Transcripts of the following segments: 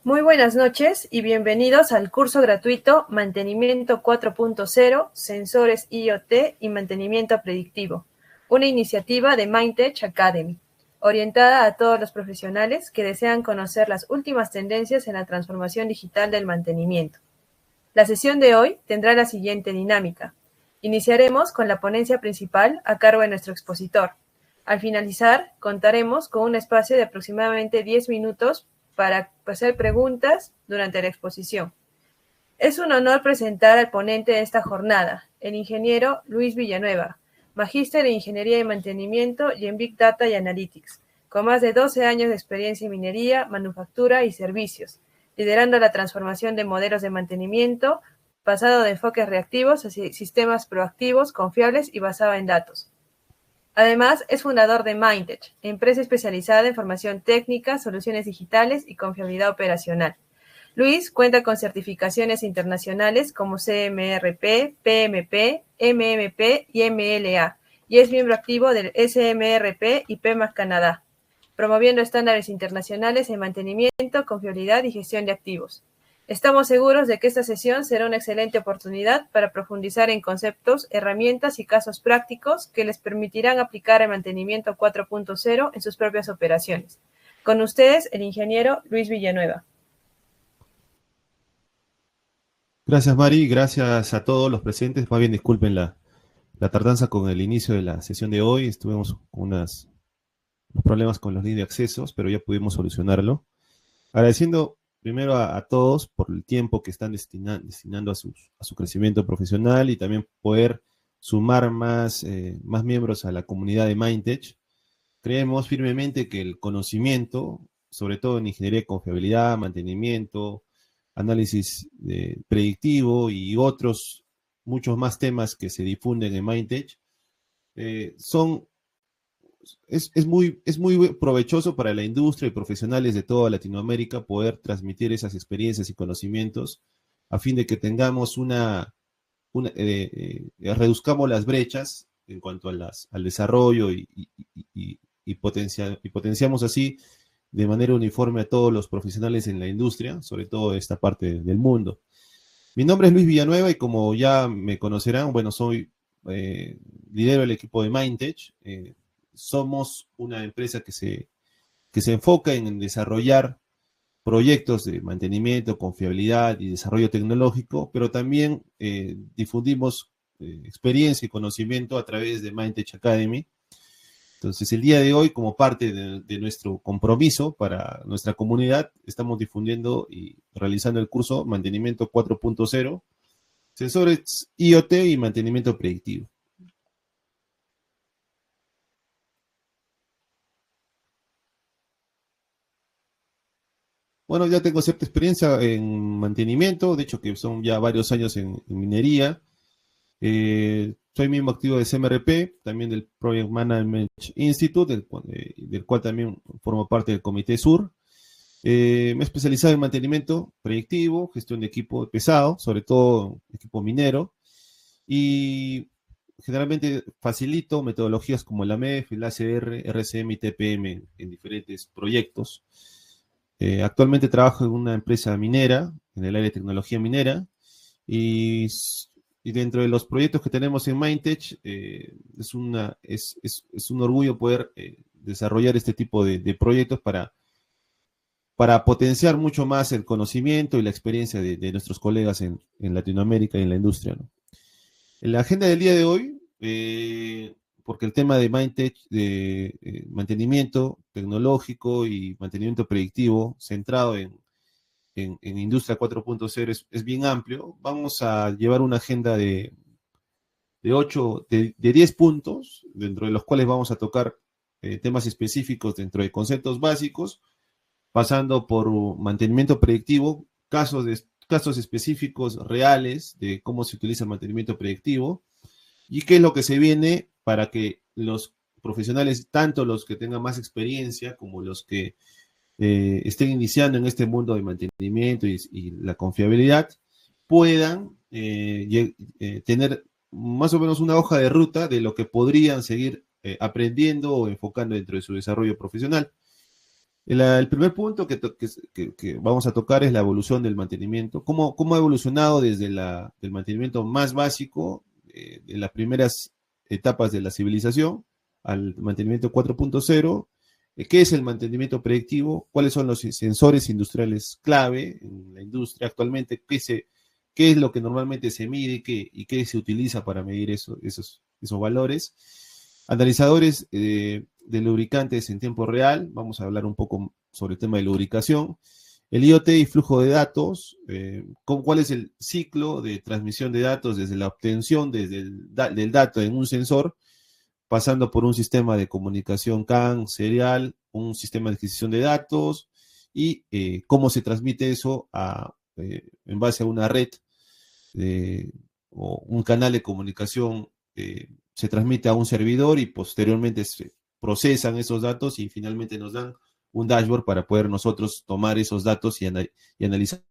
Muy buenas noches y bienvenidos al curso gratuito Mantenimiento 4.0, Sensores IoT y Mantenimiento Predictivo, una iniciativa de Mindtech Academy, orientada a todos los profesionales que desean conocer las últimas tendencias en la transformación digital del mantenimiento. La sesión de hoy tendrá la siguiente dinámica. Iniciaremos con la ponencia principal a cargo de nuestro expositor. Al finalizar, contaremos con un espacio de aproximadamente 10 minutos para hacer preguntas durante la exposición. Es un honor presentar al ponente de esta jornada, el ingeniero Luis Villanueva, magíster en Ingeniería de Mantenimiento y en Big Data y Analytics, con más de 12 años de experiencia en minería, manufactura y servicios, liderando la transformación de modelos de mantenimiento, pasado de enfoques reactivos hacia sistemas proactivos, confiables y basado en datos. Además, es fundador de Mindtech, empresa especializada en formación técnica, soluciones digitales y confiabilidad operacional. Luis cuenta con certificaciones internacionales como CMRP, PMP, MMP y MLA, y es miembro activo del SMRP y PEMAS Canadá, promoviendo estándares internacionales en mantenimiento, confiabilidad y gestión de activos. Estamos seguros de que esta sesión será una excelente oportunidad para profundizar en conceptos, herramientas y casos prácticos que les permitirán aplicar el mantenimiento 4.0 en sus propias operaciones. Con ustedes, el ingeniero Luis Villanueva. Gracias, Mari. Gracias a todos los presentes. Más bien, disculpen la tardanza con el inicio de la sesión de hoy. Estuvimos con unos problemas con los links de accesos, pero ya pudimos solucionarlo. Agradeciendo primero a todos por el tiempo que están destinando a su crecimiento profesional y también poder sumar más miembros a la comunidad de Mindtech. Creemos firmemente que el conocimiento, sobre todo en ingeniería de confiabilidad, mantenimiento, análisis predictivo y otros muchos más temas que se difunden en Mindtech, es muy provechoso para la industria y profesionales de toda Latinoamérica poder transmitir esas experiencias y conocimientos a fin de que tengamos reduzcamos las brechas en cuanto al desarrollo y potenciamos así de manera uniforme a todos los profesionales en la industria, sobre todo de esta parte del mundo. Mi nombre es Luis Villanueva y como ya me conocerán, bueno, lidero el equipo de Mindtech. Somos una empresa que se enfoca en desarrollar proyectos de mantenimiento, confiabilidad y desarrollo tecnológico, pero también difundimos experiencia y conocimiento a través de Mindtech Academy. Entonces, el día de hoy, como parte de nuestro compromiso para nuestra comunidad, estamos difundiendo y realizando el curso Mantenimiento 4.0, Sensores IoT y Mantenimiento Predictivo. Bueno, ya tengo cierta experiencia en mantenimiento, de hecho que son ya varios años en minería. Soy miembro activo de CMRP, también del Project Management Institute, del cual también formo parte del Comité Sur. Me he especializado en mantenimiento predictivo, gestión de equipo pesado, sobre todo equipo minero, y generalmente facilito metodologías como el AMEF, el ACR, RCM y TPM en diferentes proyectos. Actualmente trabajo en una empresa minera, en el área de tecnología minera, y dentro de los proyectos que tenemos en Mindtech, es un orgullo poder desarrollar este tipo de proyectos para potenciar mucho más el conocimiento y la experiencia de nuestros colegas en Latinoamérica y en la industria, ¿no? En la agenda del día de hoy, porque el tema de Mindtech, de mantenimiento tecnológico y mantenimiento predictivo, centrado en Industria 4.0 es bien amplio. Vamos a llevar una agenda de 10 puntos, dentro de los cuales vamos a tocar temas específicos dentro de conceptos básicos, pasando por mantenimiento predictivo, casos específicos reales de cómo se utiliza el mantenimiento predictivo y qué es lo que se viene para que los profesionales, tanto los que tengan más experiencia como los que estén iniciando en este mundo de mantenimiento y la confiabilidad, puedan tener más o menos una hoja de ruta de lo que podrían seguir aprendiendo o enfocando dentro de su desarrollo profesional. El primer punto que vamos a tocar es la evolución del mantenimiento. ¿Cómo ha evolucionado desde el mantenimiento más básico, de las primeras etapas de la civilización, al mantenimiento 4.0? ¿Qué es el mantenimiento predictivo? ¿Cuáles son los sensores industriales clave en la industria actualmente? ¿Qué es lo que normalmente se mide y qué se utiliza para medir esos valores? Analizadores de lubricantes en tiempo real. Vamos a hablar un poco sobre el tema de lubricación. El IoT y flujo de datos. ¿Cuál es el ciclo de transmisión de datos desde la obtención del dato en un sensor, pasando por un sistema de comunicación CAN serial, un sistema de adquisición de datos y cómo se transmite eso en base a una red o un canal de comunicación, se transmite a un servidor y posteriormente se procesan esos datos y finalmente nos dan un dashboard para poder nosotros tomar esos datos y analizarlos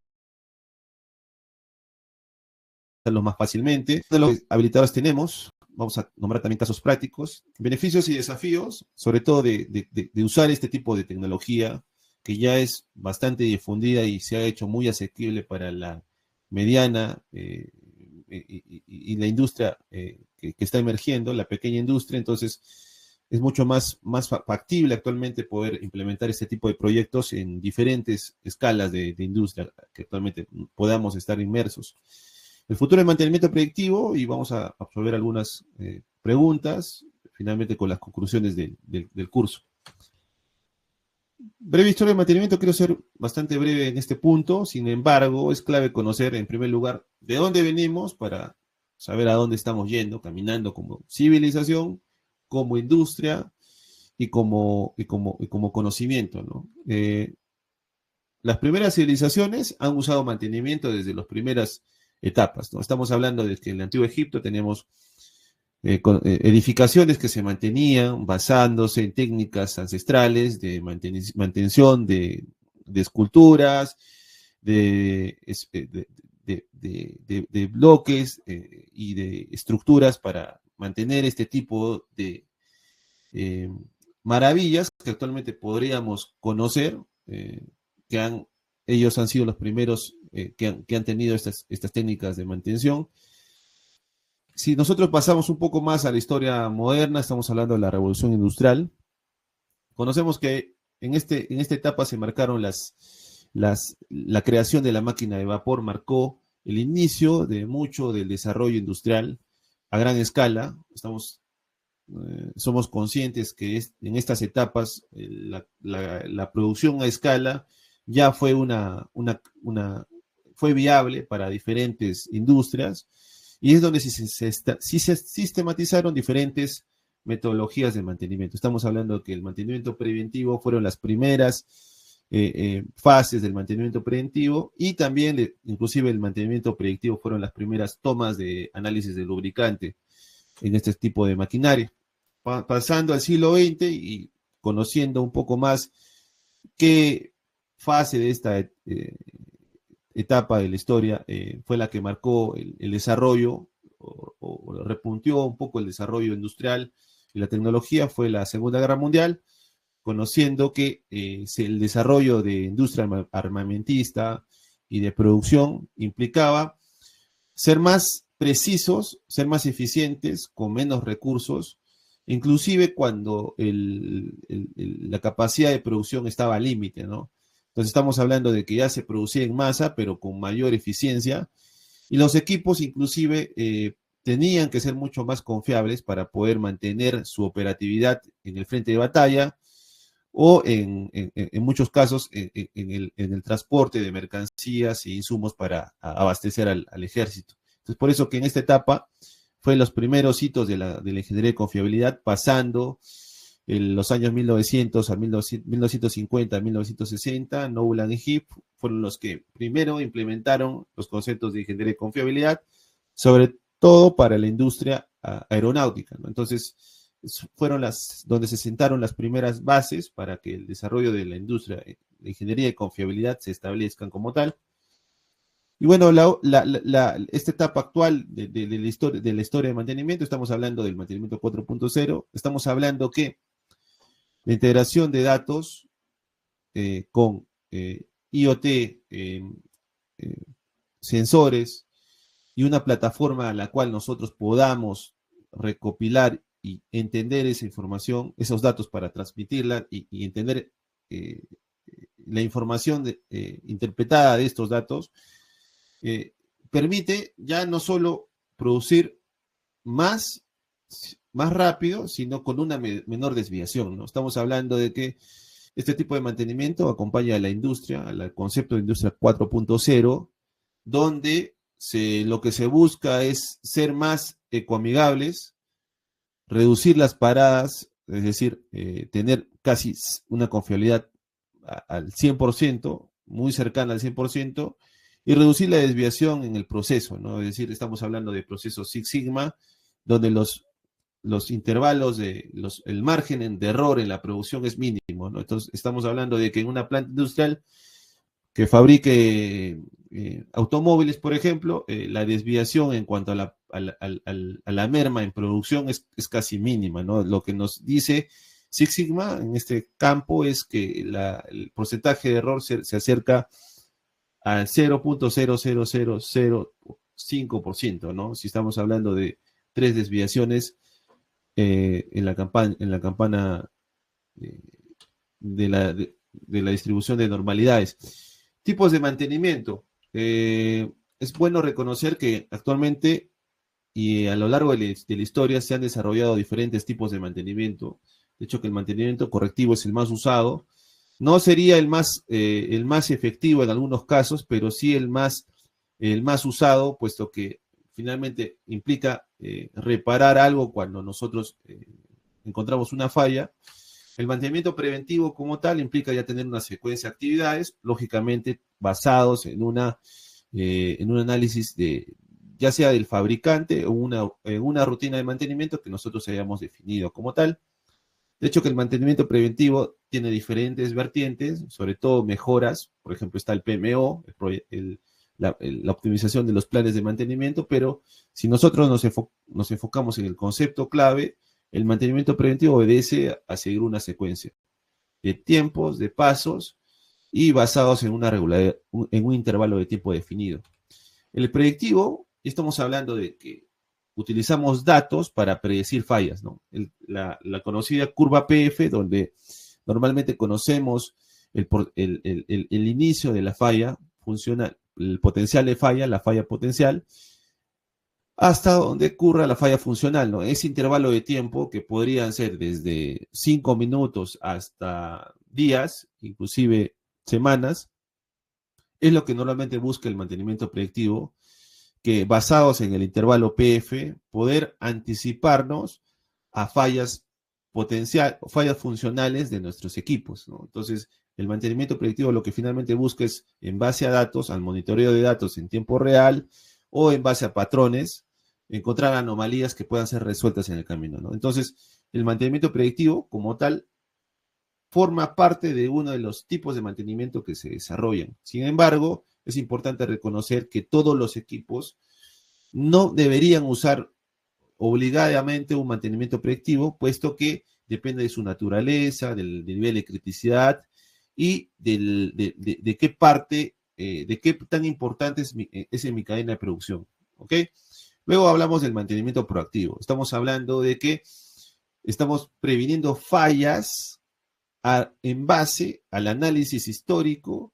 más fácilmente. De los habilitadores tenemos, vamos a nombrar también casos prácticos, beneficios y desafíos, sobre todo de usar este tipo de tecnología que ya es bastante difundida y se ha hecho muy asequible para la mediana y la industria que está emergiendo, la pequeña industria. Entonces es mucho más factible actualmente poder implementar este tipo de proyectos en diferentes escalas de industria que actualmente podamos estar inmersos. El futuro del mantenimiento predictivo, y vamos a absorber algunas preguntas, finalmente con las conclusiones del curso. Breve historia del mantenimiento, quiero ser bastante breve en este punto. Sin embargo, es clave conocer en primer lugar de dónde venimos para saber a dónde estamos yendo, caminando como civilización, como industria y como conocimiento, ¿no? Las primeras civilizaciones han usado mantenimiento desde las primeras etapas, ¿no? Estamos hablando de que en el Antiguo Egipto tenemos edificaciones que se mantenían basándose en técnicas ancestrales de mantención de esculturas, de bloques y de estructuras para mantener este tipo de maravillas que actualmente podríamos conocer, ellos han sido los primeros que han tenido estas técnicas de mantención. Si nosotros pasamos un poco más a la historia moderna, estamos hablando de la revolución industrial, conocemos que en esta etapa se marcaron la creación de la máquina de vapor, marcó el inicio de mucho del desarrollo industrial a gran escala. Somos conscientes que en estas etapas la producción a escala ya fue fue viable para diferentes industrias, y es donde se sistematizaron diferentes metodologías de mantenimiento. Estamos hablando de que el mantenimiento preventivo fueron las primeras fases del mantenimiento preventivo, y también inclusive el mantenimiento predictivo fueron las primeras tomas de análisis de lubricante en este tipo de maquinaria. Pasando al siglo XX y conociendo un poco más qué fase de esta etapa de la historia fue la que marcó el desarrollo o repuntió un poco el desarrollo industrial y la tecnología, fue la Segunda Guerra Mundial, conociendo que el desarrollo de industria armamentista y de producción implicaba ser más precisos, ser más eficientes, con menos recursos, inclusive cuando la capacidad de producción estaba al límite, ¿no? Entonces estamos hablando de que ya se producía en masa, pero con mayor eficiencia, y los equipos inclusive tenían que ser mucho más confiables para poder mantener su operatividad en el frente de batalla o en muchos casos en el transporte de mercancías e insumos para abastecer al ejército. Entonces, por eso que en esta etapa fue los primeros hitos de la ingeniería de confiabilidad, pasando en los años 1900 a 1950 a 1960, Nolan y Heath fueron los que primero implementaron los conceptos de ingeniería de confiabilidad, sobre todo para la industria aeronáutica, ¿no? Entonces, fueron donde se sentaron las primeras bases para que el desarrollo de la industria de ingeniería de confiabilidad se establezcan como tal. Y bueno, esta etapa actual de la historia de mantenimiento, estamos hablando del mantenimiento 4.0, estamos hablando que la integración de datos con IoT, sensores y una plataforma a la cual nosotros podamos recopilar y entender esa información, esos datos para transmitirla y entender la información interpretada de estos datos, permite ya no solo producir más rápido, sino con una menor desviación, ¿no? Estamos hablando de que este tipo de mantenimiento acompaña a la industria, al concepto de industria 4.0, donde lo que se busca es ser más ecoamigables, reducir las paradas, es decir, tener casi una confiabilidad al 100%, muy cercana al 100%, y reducir la desviación en el proceso, ¿no? Es decir, estamos hablando de procesos Six Sigma, donde los intervalos el margen de error en la producción es mínimo, ¿no? Entonces, estamos hablando de que en una planta industrial que fabrique automóviles, por ejemplo, la desviación en cuanto a la merma en producción es casi mínima, ¿no? Lo que nos dice Six Sigma en este campo es que el porcentaje de error se acerca al 0.00005%, ¿no? Si estamos hablando de 3 desviaciones en la campana de la distribución de normalidades. Tipos de mantenimiento. Es bueno reconocer que actualmente y a lo largo de la historia se han desarrollado diferentes tipos de mantenimiento. De hecho, que el mantenimiento correctivo es el más usado. No sería el más efectivo en algunos casos, pero sí el más usado, puesto que finalmente implica reparar algo cuando nosotros encontramos una falla. El mantenimiento preventivo como tal implica ya tener una secuencia de actividades, lógicamente basados en un análisis ya sea del fabricante o una rutina de mantenimiento que nosotros hayamos definido como tal. De hecho, que el mantenimiento preventivo tiene diferentes vertientes, sobre todo mejoras. Por ejemplo, está el PMO, la optimización de los planes de mantenimiento, pero si nosotros nos enfocamos en el concepto clave, el mantenimiento preventivo obedece a seguir una secuencia de tiempos, de pasos y basados en un intervalo de tiempo definido. El predictivo, estamos hablando de que utilizamos datos para predecir fallas, ¿no? La conocida curva PF, donde normalmente conocemos el inicio de la falla, funciona el potencial de falla, la falla potencial, hasta donde ocurra la falla funcional, ¿no? Ese intervalo de tiempo, que podrían ser desde 5 minutos hasta días, inclusive semanas, es lo que normalmente busca el mantenimiento predictivo, que basados en el intervalo PF, poder anticiparnos a fallas funcionales de nuestros equipos, ¿no? Entonces, el mantenimiento predictivo lo que finalmente busca es, en base a datos, al monitoreo de datos en tiempo real o en base a patrones, encontrar anomalías que puedan ser resueltas en el camino, ¿no? Entonces, el mantenimiento predictivo, como tal, forma parte de uno de los tipos de mantenimiento que se desarrollan. Sin embargo, es importante reconocer que todos los equipos no deberían usar obligadamente un mantenimiento predictivo, puesto que depende de su naturaleza, del nivel de criticidad y de qué parte, de qué tan importante es en mi cadena de producción. ¿Ok? Luego hablamos del mantenimiento proactivo. Estamos hablando de que estamos previniendo fallas en base al análisis histórico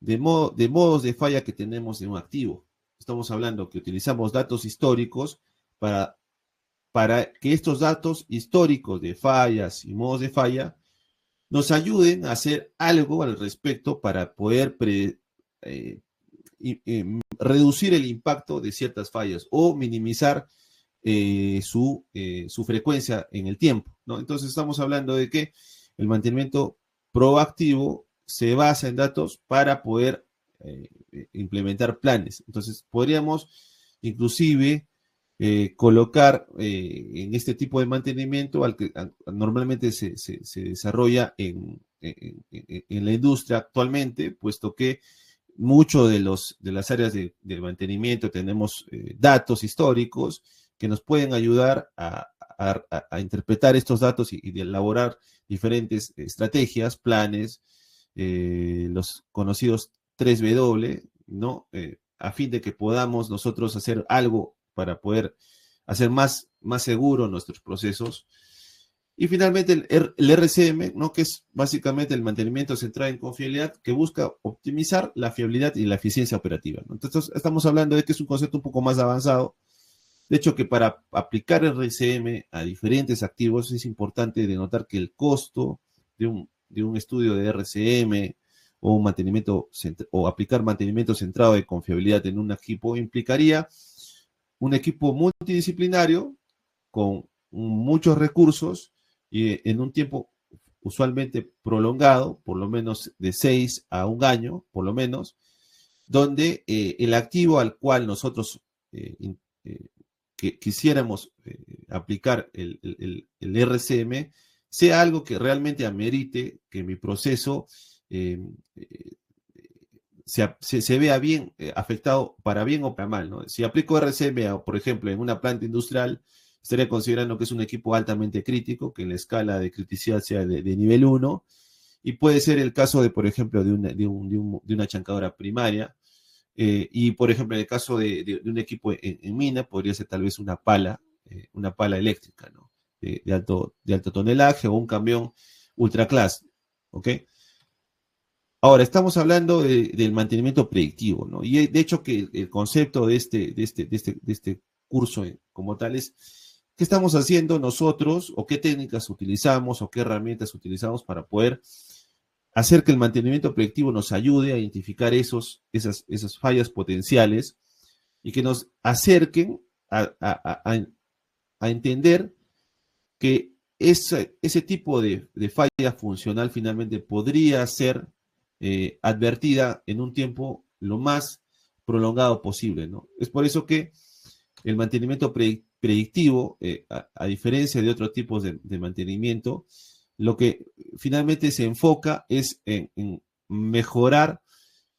de modos de falla que tenemos en un activo. Estamos hablando que utilizamos datos históricos para que estos datos históricos de fallas y modos de falla nos ayuden a hacer algo al respecto para poder reducir el impacto de ciertas fallas o minimizar su frecuencia en el tiempo, ¿no? Entonces estamos hablando de que el mantenimiento proactivo se basa en datos para poder implementar planes. Entonces podríamos inclusive colocar en este tipo de mantenimiento al que normalmente se desarrolla en la industria actualmente, puesto que mucho de las áreas de mantenimiento tenemos datos históricos que nos pueden ayudar a interpretar estos datos y de elaborar diferentes estrategias, planes los conocidos 3W, ¿no? A fin de que podamos nosotros hacer algo para poder hacer más seguro nuestros procesos. Y finalmente el RCM, ¿no? Que es básicamente el mantenimiento centrado en confiabilidad, que busca optimizar la fiabilidad y la eficiencia operativa, ¿no? Entonces estamos hablando de que es un concepto un poco más avanzado. De hecho, que para aplicar el RCM a diferentes activos es importante denotar que el costo de un estudio de RCM o un mantenimiento o aplicar mantenimiento centrado de confiabilidad en un equipo implicaría un equipo multidisciplinario con muchos recursos y en un tiempo usualmente prolongado, por lo menos de 6 a 1 año, por lo menos, donde el activo al cual nosotros que quisiéramos aplicar el RCM sea algo que realmente amerite que mi proceso se vea bien afectado para bien o para mal, ¿no? Si aplico RCM, por ejemplo, en una planta industrial, estaría considerando que es un equipo altamente crítico, que en la escala de criticidad sea de nivel 1, y puede ser el caso de, por ejemplo, de una chancadora primaria, y, por ejemplo, en el caso de un equipo en mina, podría ser tal vez una pala eléctrica, ¿no? De alto tonelaje o un camión ultra class, ¿ok? Ahora, estamos hablando del mantenimiento predictivo, ¿no? Y de hecho que el concepto de este curso como tal es qué estamos haciendo nosotros o qué técnicas utilizamos o qué herramientas utilizamos para poder hacer que el mantenimiento predictivo nos ayude a identificar esas fallas potenciales y que nos acerquen a entender que ese tipo de falla funcional finalmente podría ser advertida en un tiempo lo más prolongado posible, ¿no? Es por eso que el mantenimiento predictivo, a diferencia de otros tipos de mantenimiento, lo que finalmente se enfoca es en mejorar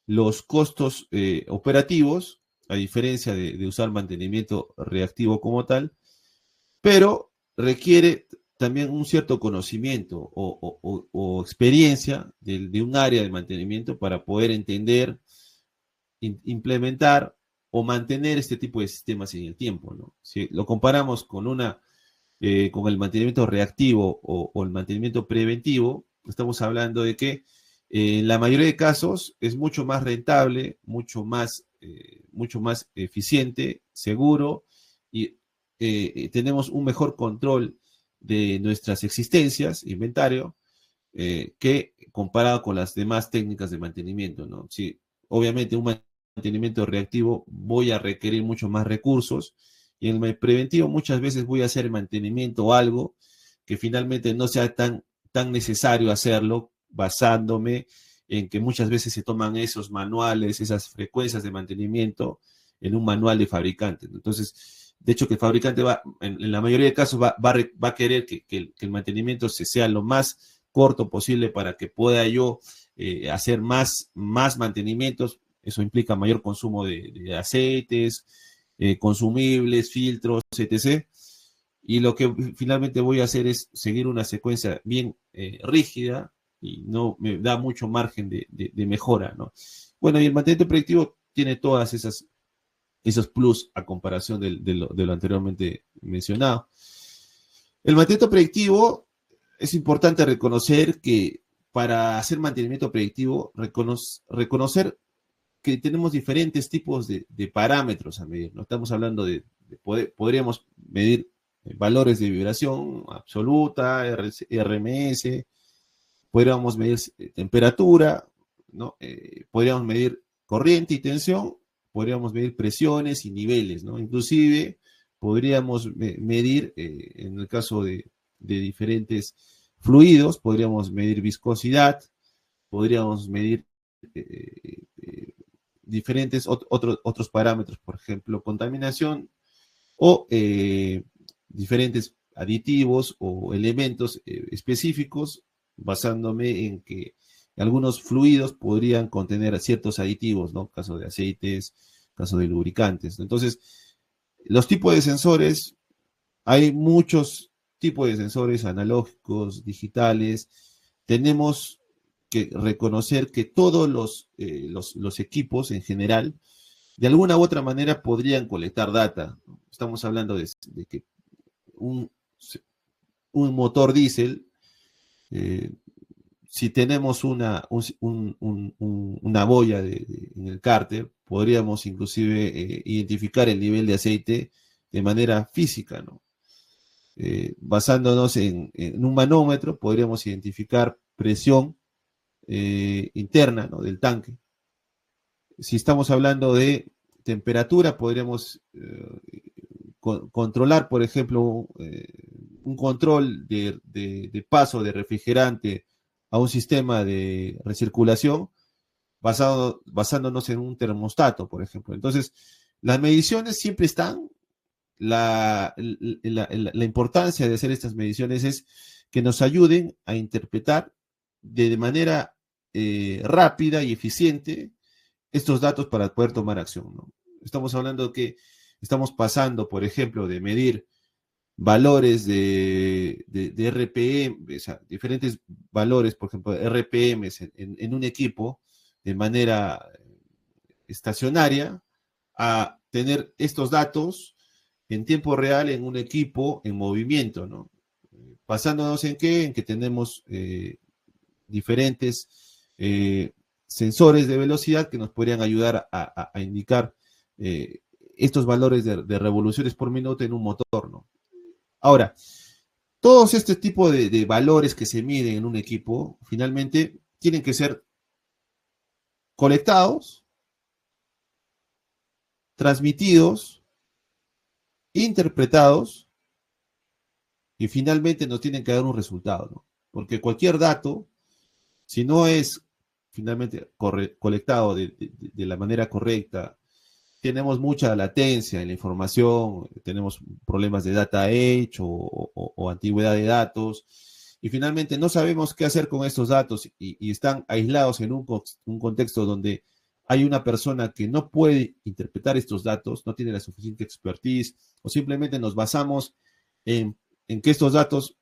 los costos operativos, a diferencia de usar mantenimiento reactivo como tal, pero requiere también un cierto conocimiento o experiencia de un área de mantenimiento para poder entender, implementar o mantener este tipo de sistemas en el tiempo, ¿no? Si lo comparamos con con el mantenimiento reactivo o el mantenimiento preventivo, estamos hablando de que en la mayoría de casos es mucho más rentable, mucho más eficiente, seguro y tenemos un mejor control de nuestras existencias, inventario, que comparado con las demás técnicas de mantenimiento, ¿no? Sí, obviamente un mantenimiento reactivo voy a requerir mucho más recursos y en el preventivo muchas veces voy a hacer mantenimiento o algo que finalmente no sea tan necesario hacerlo basándome en que muchas veces se toman esos manuales, esas frecuencias de mantenimiento en un manual de fabricante. Entonces, de hecho, que el fabricante en la mayoría de casos, va a querer que el mantenimiento sea lo más corto posible para que pueda yo hacer más mantenimientos. Eso implica mayor consumo de aceites, consumibles, filtros, etc. Y lo que finalmente voy a hacer es seguir una secuencia bien rígida y no me da mucho margen de mejora, ¿no? Bueno, y el mantenimiento predictivo tiene todas esos plus a comparación de lo anteriormente mencionado. El mantenimiento predictivo es importante reconocer que para hacer mantenimiento predictivo, reconocer que tenemos diferentes tipos de parámetros a medir, ¿no? Estamos hablando podríamos medir valores de vibración absoluta, RMS, podríamos medir temperatura, ¿no? Podríamos medir corriente y tensión, podríamos medir presiones y niveles, ¿no? Inclusive podríamos medir, en el caso de diferentes fluidos, podríamos medir viscosidad, podríamos medir diferentes otros parámetros, por ejemplo, contaminación o diferentes aditivos o elementos específicos, basándome en que algunos fluidos podrían contener ciertos aditivos, ¿no? Caso de aceites, caso de lubricantes. Entonces, los tipos de sensores, hay muchos tipos de sensores analógicos, digitales. Tenemos que reconocer que todos los equipos en general, de alguna u otra manera, podrían colectar data. Estamos hablando de que un motor diésel, si tenemos una boya en el cárter, podríamos inclusive identificar el nivel de aceite de manera física, ¿no? Basándonos en un manómetro, podríamos identificar presión interna, ¿no?, del tanque. Si estamos hablando de temperatura, podríamos controlar, por ejemplo, un control de paso de refrigerante a un sistema de recirculación basándonos en un termostato, por ejemplo. Entonces, las mediciones siempre están. La importancia de hacer estas mediciones es que nos ayuden a interpretar de manera rápida y eficiente estos datos para poder tomar acción, ¿no? Estamos hablando que estamos pasando, por ejemplo, de medir valores de RPM, o sea, diferentes valores, por ejemplo, RPM en un equipo de manera estacionaria, a tener estos datos en tiempo real en un equipo en movimiento, ¿no? Basándonos en qué, en que tenemos diferentes sensores de velocidad que nos podrían ayudar a indicar estos valores de revoluciones por minuto en un motor, ¿no? Ahora, todos este tipo de valores que se miden en un equipo, finalmente, tienen que ser colectados, transmitidos, interpretados, y finalmente nos tienen que dar un resultado, ¿no? Porque cualquier dato, si no es finalmente colectado de la manera correcta, tenemos mucha latencia en la información, tenemos problemas de data age o antigüedad de datos, y finalmente no sabemos qué hacer con estos datos y están aislados en un contexto donde hay una persona que no puede interpretar estos datos, no tiene la suficiente expertise, o simplemente nos basamos en que estos datos,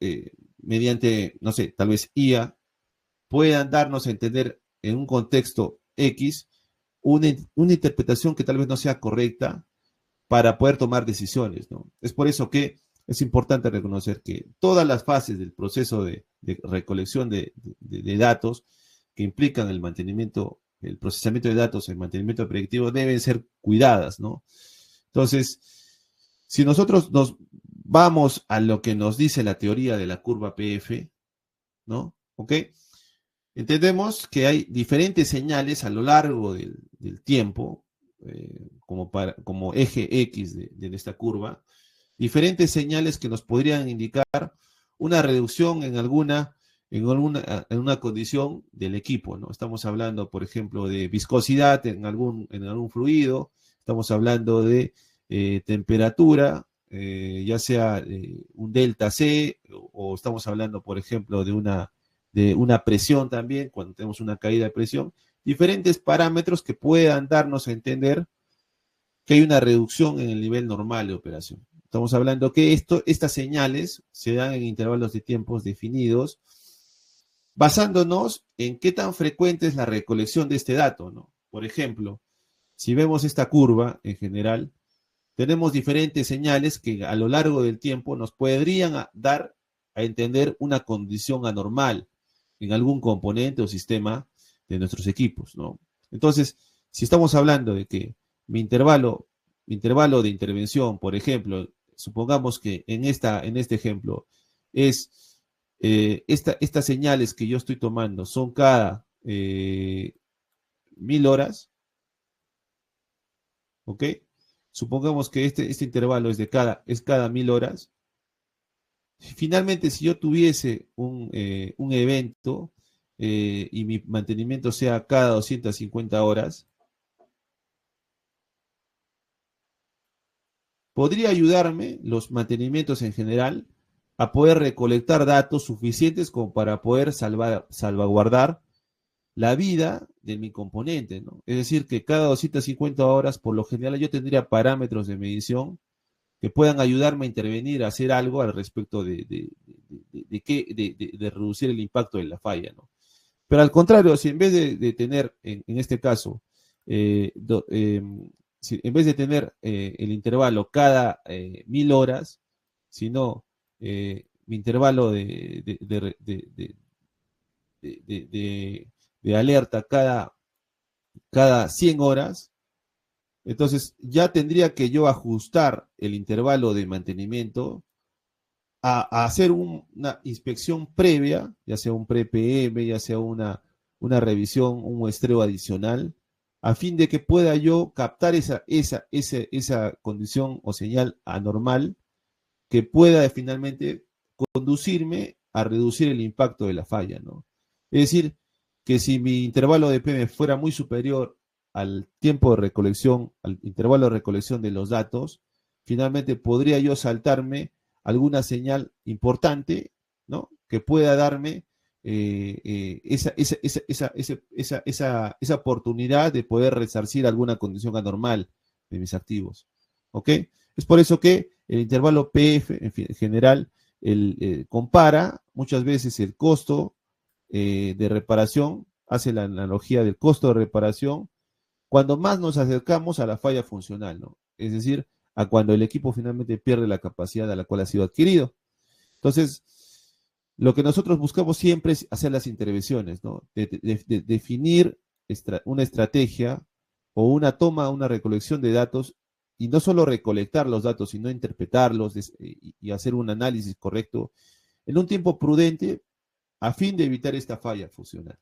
mediante, no sé, tal vez IA, puedan darnos a entender en un contexto X una interpretación que tal vez no sea correcta para poder tomar decisiones, ¿no? Es por eso que es importante reconocer que todas las fases del proceso de recolección de datos que implican el mantenimiento, el procesamiento de datos, el mantenimiento predictivo, deben ser cuidadas, ¿no? Entonces, si nosotros nos vamos a lo que nos dice la teoría de la curva PF, ¿no? ¿Ok? Entendemos que hay diferentes señales a lo largo del tiempo, como eje X de esta curva, diferentes señales que nos podrían indicar una reducción en una condición del equipo, ¿no? Estamos hablando, por ejemplo, de viscosidad en algún fluido, estamos hablando de temperatura, ya sea un delta C, o estamos hablando, por ejemplo, de una presión también, cuando tenemos una caída de presión, diferentes parámetros que puedan darnos a entender que hay una reducción en el nivel normal de operación. Estamos hablando que estas señales se dan en intervalos de tiempos definidos, basándonos en qué tan frecuente es la recolección de este dato, ¿no? Por ejemplo, si vemos esta curva en general, tenemos diferentes señales que a lo largo del tiempo nos podrían dar a entender una condición anormal en algún componente o sistema de nuestros equipos, ¿no? Entonces, si estamos hablando de que mi intervalo de intervención, por ejemplo, supongamos que en este ejemplo es estas señales que yo estoy tomando son cada 1000 horas, ¿ok? Supongamos que este intervalo es cada 1000 horas. Finalmente, si yo tuviese un evento y mi mantenimiento sea cada 250 horas, podría ayudarme los mantenimientos en general a poder recolectar datos suficientes como para poder salvaguardar la vida de mi componente, ¿no? Es decir, que cada 250 horas, por lo general, yo tendría parámetros de medición que puedan ayudarme a intervenir, a hacer algo al respecto de reducir el impacto de la falla, ¿no? Pero al contrario, si en vez de tener, en este caso, si en vez de tener el intervalo cada 1000 horas, sino mi intervalo de alerta cada 100 horas, entonces ya tendría que yo ajustar el intervalo de mantenimiento a hacer una inspección previa, ya sea un pre-PM, ya sea una revisión, un muestreo adicional, a fin de que pueda yo captar esa condición o señal anormal que pueda finalmente conducirme a reducir el impacto de la falla, ¿no? Es decir, que si mi intervalo de PM fuera muy superior al tiempo de recolección, al intervalo de recolección de los datos, finalmente podría yo saltarme alguna señal importante, ¿no? Que pueda darme esa oportunidad de poder resarcir alguna condición anormal de mis activos. ¿Ok? Es por eso que el intervalo PF, en general, compara muchas veces el costo de reparación, hace la analogía del costo de reparación, cuando más nos acercamos a la falla funcional, ¿no? Es decir, a cuando el equipo finalmente pierde la capacidad a la cual ha sido adquirido. Entonces, lo que nosotros buscamos siempre es hacer las intervenciones, ¿no? De definir una estrategia o una recolección de datos, y no solo recolectar los datos, sino interpretarlos y hacer un análisis correcto en un tiempo prudente a fin de evitar esta falla funcional.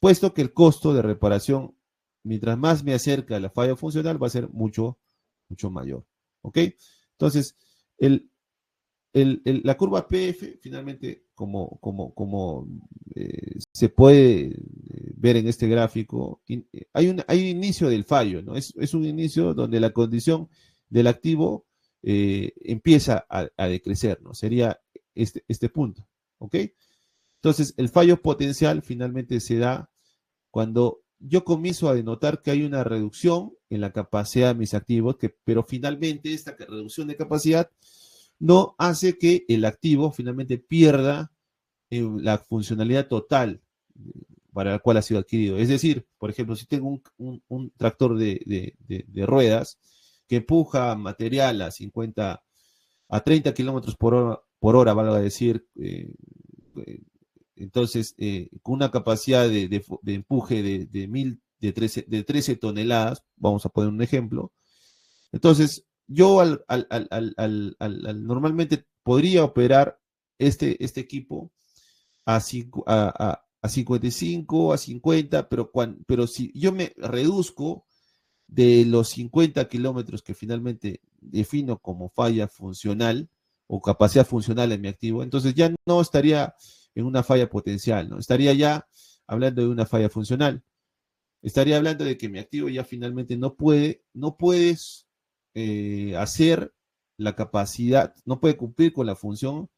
Puesto que el costo de reparación, mientras más me acerca a la falla funcional, va a ser mucho, mucho mayor. ¿Ok? Entonces, la curva PF, finalmente, como se puede ver en este gráfico, hay un inicio del fallo, ¿no? Es un inicio donde la condición del activo empieza a decrecer, ¿no? Sería este punto, ¿ok? Entonces, el fallo potencial finalmente se da cuando yo comienzo a denotar que hay una reducción en la capacidad de mis activos, pero finalmente esta reducción de capacidad no hace que el activo finalmente pierda la funcionalidad total para la cual ha sido adquirido. Es decir, por ejemplo, si tengo un tractor de ruedas que empuja material a 30 kilómetros por hora, valga decir, entonces, con una capacidad de empuje de 13 toneladas, vamos a poner un ejemplo. Entonces, yo normalmente podría operar este equipo a 55, a 50, pero si yo me reduzco de los 50 kilómetros que finalmente defino como falla funcional o capacidad funcional en mi activo, entonces ya no estaría en una falla potencial, ¿no? Estaría ya hablando de una falla funcional. Estaría hablando de que mi activo ya finalmente no puede hacer la capacidad, no puede cumplir con la función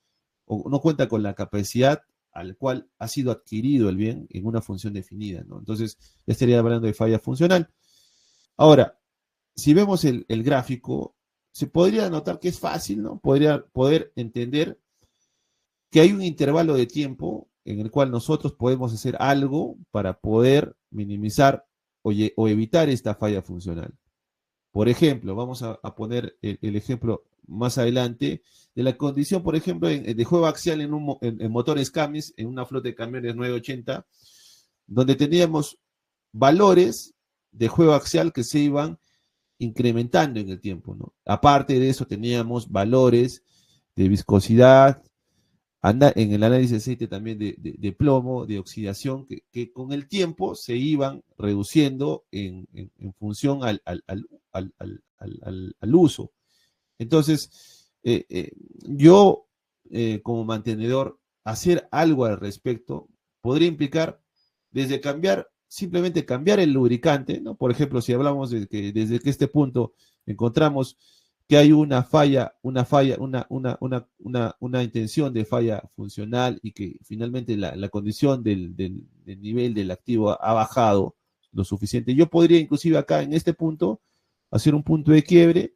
o no cuenta con la capacidad al cual ha sido adquirido el bien en una función definida, ¿no? Entonces, ya estaría hablando de falla funcional. Ahora, si vemos el gráfico, se podría notar que es fácil, ¿no? Poder entender que hay un intervalo de tiempo en el cual nosotros podemos hacer algo para poder minimizar o evitar esta falla funcional. Por ejemplo, vamos a poner el ejemplo más adelante de la condición, por ejemplo, de juego axial en motores Camis, en una flota de camiones 980, donde teníamos valores de juego axial que se iban incrementando en el tiempo, ¿no? Aparte de eso, teníamos valores de viscosidad, en el análisis de aceite también de plomo, de oxidación, que con el tiempo se iban reduciendo en función al uso. Entonces, yo como mantenedor, hacer algo al respecto podría implicar desde simplemente cambiar el lubricante, ¿no? Por ejemplo, si hablamos de que desde que este punto encontramos que hay una intención de falla funcional y que finalmente la condición del nivel del activo ha bajado lo suficiente. Yo podría inclusive acá en este punto hacer un punto de quiebre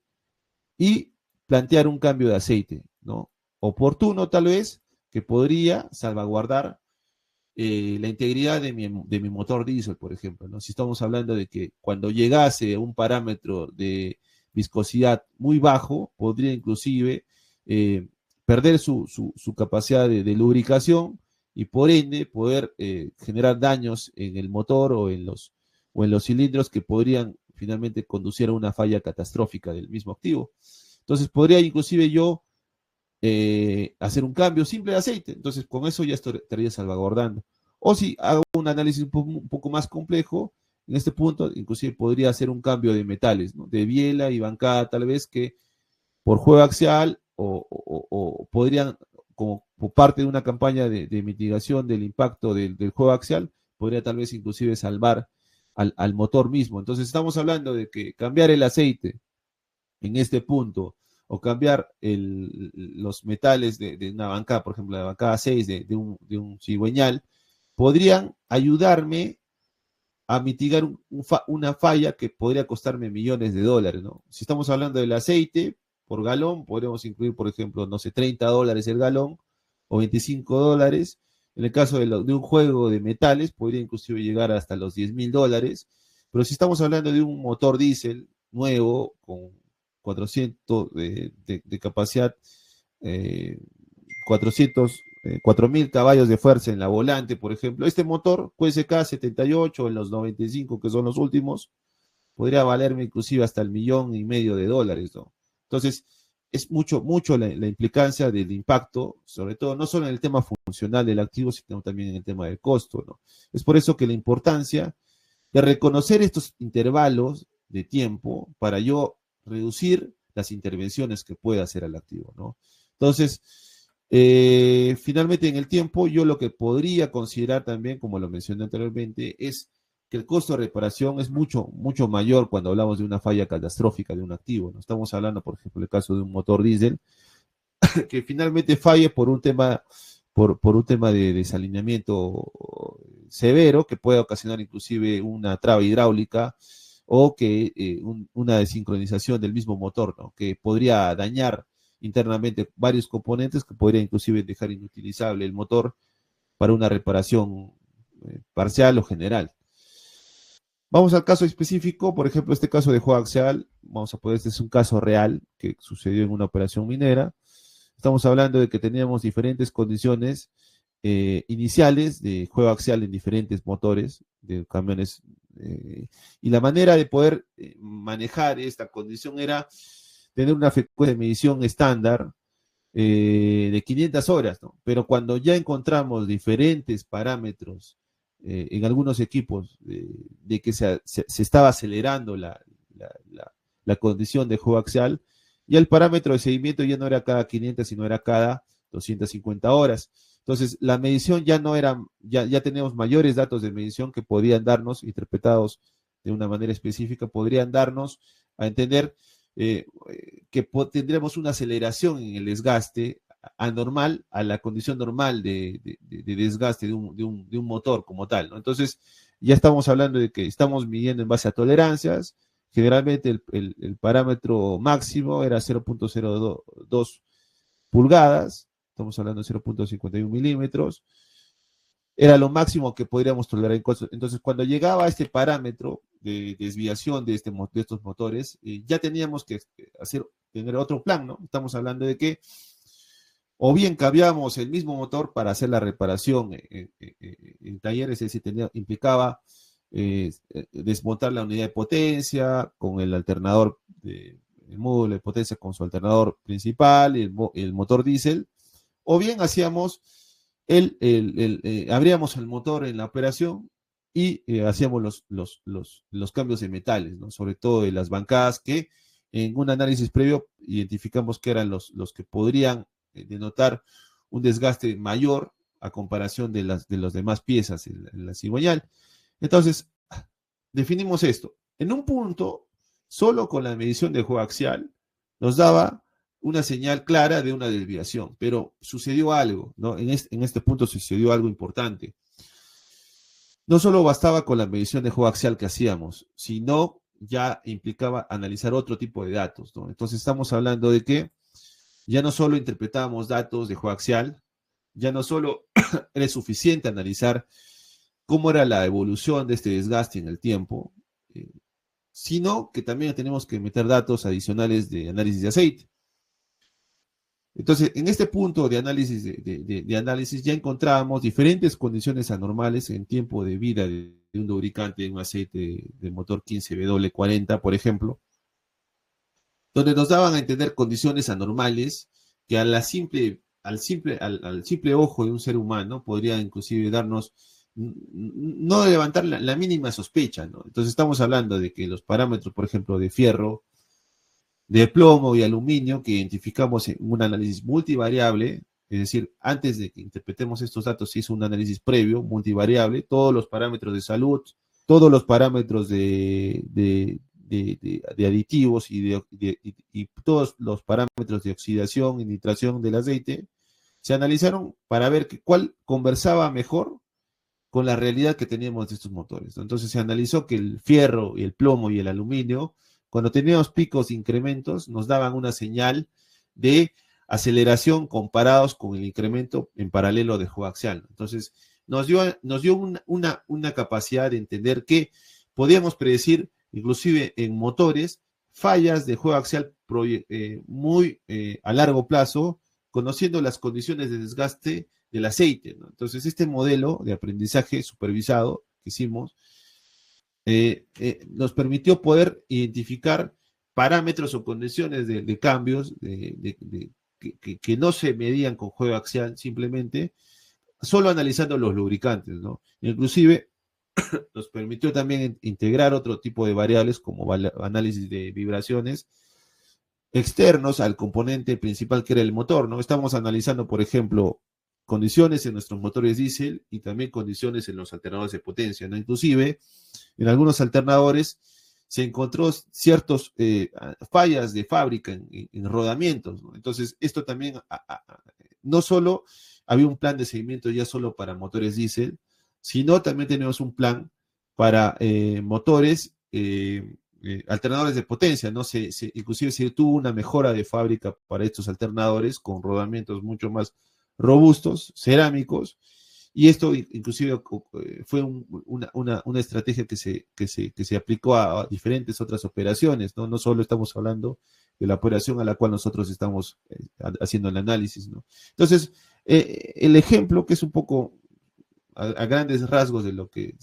y plantear un cambio de aceite, ¿no? Oportuno tal vez, que podría salvaguardar la integridad de mi motor diésel, por ejemplo, ¿no? Si estamos hablando de que cuando llegase un parámetro de viscosidad muy bajo, podría inclusive perder su capacidad de lubricación y por ende poder generar daños en el motor o en los cilindros que podrían finalmente conducir a una falla catastrófica del mismo activo. Entonces podría inclusive yo hacer un cambio simple de aceite. Entonces, con eso ya estaría salvaguardando. O si hago un análisis un poco más complejo, en este punto, inclusive podría hacer un cambio de metales, ¿no? De biela y bancada, tal vez que por juego axial o podrían, como parte de una campaña de mitigación del impacto del juego axial, podría tal vez inclusive salvar al motor mismo. Entonces, estamos hablando de que cambiar el aceite en este punto o cambiar los metales de una bancada, por ejemplo, la bancada 6 de un cigüeñal, podrían ayudarme a mitigar una falla que podría costarme millones de dólares, ¿no? Si estamos hablando del aceite por galón, podríamos incluir, por ejemplo, no sé, $30 el galón o $25. En el caso de un juego de metales, podría inclusive llegar hasta los $10,000. Pero si estamos hablando de un motor diésel nuevo con 400 de capacidad, 4.000 caballos de fuerza en la volante, por ejemplo. Este motor, QSK 78 en los 95, que son los últimos, podría valerme inclusive hasta $1,500,000, ¿no? Entonces, es mucho la implicancia del impacto, sobre todo, no solo en el tema funcional del activo, sino también en el tema del costo, ¿no? Es por eso que la importancia de reconocer estos intervalos de tiempo para yo reducir las intervenciones que pueda hacer al activo, ¿no? Entonces, finalmente en el tiempo, yo lo que podría considerar también, como lo mencioné anteriormente, es que el costo de reparación es mucho mayor cuando hablamos de una falla catastrófica de un activo, ¿no? Estamos hablando, por ejemplo, del caso de un motor diésel que finalmente falle por un tema, por un tema de desalineamiento severo que puede ocasionar inclusive una traba hidráulica o que una desincronización del mismo motor, ¿no? Que podría dañar internamente varios componentes que podría inclusive dejar inutilizable el motor para una reparación parcial o general. Vamos al caso específico, por ejemplo, este caso de juego axial, este es un caso real que sucedió en una operación minera. Estamos hablando de que teníamos diferentes condiciones iniciales de juego axial en diferentes motores de camiones y la manera de poder manejar esta condición era tener una frecuencia de medición estándar de 500 horas, ¿no? Pero cuando ya encontramos diferentes parámetros en algunos equipos de que se estaba acelerando la condición de juego axial, ya el parámetro de seguimiento ya no era cada 500, sino era cada 250 horas. Entonces, la medición ya no era, ya teníamos mayores datos de medición que podían darnos, interpretados de una manera específica, podrían darnos a entender que tendremos una aceleración en el desgaste anormal a la condición normal de desgaste de un motor como tal, ¿no? Entonces, ya estamos hablando de que estamos midiendo en base a tolerancias. Generalmente el parámetro máximo era 0.02 pulgadas, estamos hablando de 0.51 milímetros, era lo máximo que podríamos tolerar en costos. Entonces, cuando llegaba a este parámetro de desviación de estos motores, ya teníamos que tener otro plan, ¿no? Estamos hablando de que o bien cambiamos el mismo motor para hacer la reparación en talleres, es decir, implicaba desmontar la unidad de potencia con el alternador, el módulo de potencia con su alternador principal, el motor diésel, o bien hacíamos abríamos el motor en la operación y hacíamos los cambios de metales, ¿no? Sobre todo de las bancadas que en un análisis previo identificamos que eran los que podrían denotar un desgaste mayor a comparación de las demás piezas en la cigüeñal. Entonces, definimos esto. En un punto, solo con la medición de juego axial, nos daba una señal clara de una desviación, pero sucedió algo, ¿no? En este punto sucedió algo importante. No solo bastaba con la medición de juego axial que hacíamos, sino ya implicaba analizar otro tipo de datos, ¿no? Entonces estamos hablando de que ya no solo interpretábamos datos de juego axial, ya no solo era suficiente analizar cómo era la evolución de este desgaste en el tiempo, sino que también tenemos que meter datos adicionales de análisis de aceite. Entonces, en este punto de análisis, de análisis ya encontramos diferentes condiciones anormales en tiempo de vida de un lubricante, de un aceite de motor 15W40, por ejemplo, donde nos daban a entender condiciones anormales que al simple ojo de un ser humano podría inclusive darnos, no levantar la mínima sospecha, ¿no? Entonces estamos hablando de que los parámetros, por ejemplo, de fierro, de plomo y aluminio que identificamos en un análisis multivariable, es decir, antes de que interpretemos estos datos se hizo un análisis previo, multivariable, todos los parámetros de salud, todos los parámetros de aditivos y todos los parámetros de oxidación y nitración del aceite, se analizaron para ver cuál conversaba mejor con la realidad que teníamos de estos motores. Entonces se analizó que el fierro y el plomo y el aluminio, cuando teníamos picos de incrementos, nos daban una señal de aceleración comparados con el incremento en paralelo de juego axial. Entonces, nos dio una capacidad de entender que podíamos predecir, inclusive en motores, fallas de juego axial muy a largo plazo, conociendo las condiciones de desgaste del aceite, ¿no? Entonces, este modelo de aprendizaje supervisado que hicimos nos permitió poder identificar parámetros o condiciones de cambios que no se medían con juego axial simplemente, solo analizando los lubricantes, ¿no? Inclusive nos permitió también integrar otro tipo de variables como análisis de vibraciones externos al componente principal que era el motor, ¿no? Estamos analizando, por ejemplo, condiciones en nuestros motores diésel y también condiciones en los alternadores de potencia, ¿no? Inclusive, en algunos alternadores se encontró ciertas fallas de fábrica en rodamientos, ¿no? Entonces, esto también, no solo había un plan de seguimiento ya solo para motores diésel, sino también tenemos un plan para motores alternadores de potencia, ¿no? Inclusive se tuvo una mejora de fábrica para estos alternadores con rodamientos mucho más robustos, cerámicos, y esto inclusive fue una estrategia que se aplicó a diferentes otras operaciones, ¿no? No solo estamos hablando de la operación a la cual nosotros estamos haciendo el análisis, ¿no? Entonces, el ejemplo, que es un poco a grandes rasgos de lo que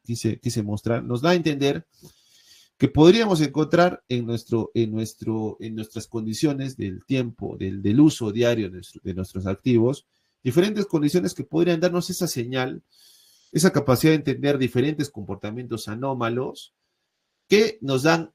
quise mostrar, nos da a entender que podríamos encontrar en nuestras condiciones del tiempo, del uso diario de nuestros activos, diferentes condiciones que podrían darnos esa señal, esa capacidad de entender diferentes comportamientos anómalos que nos den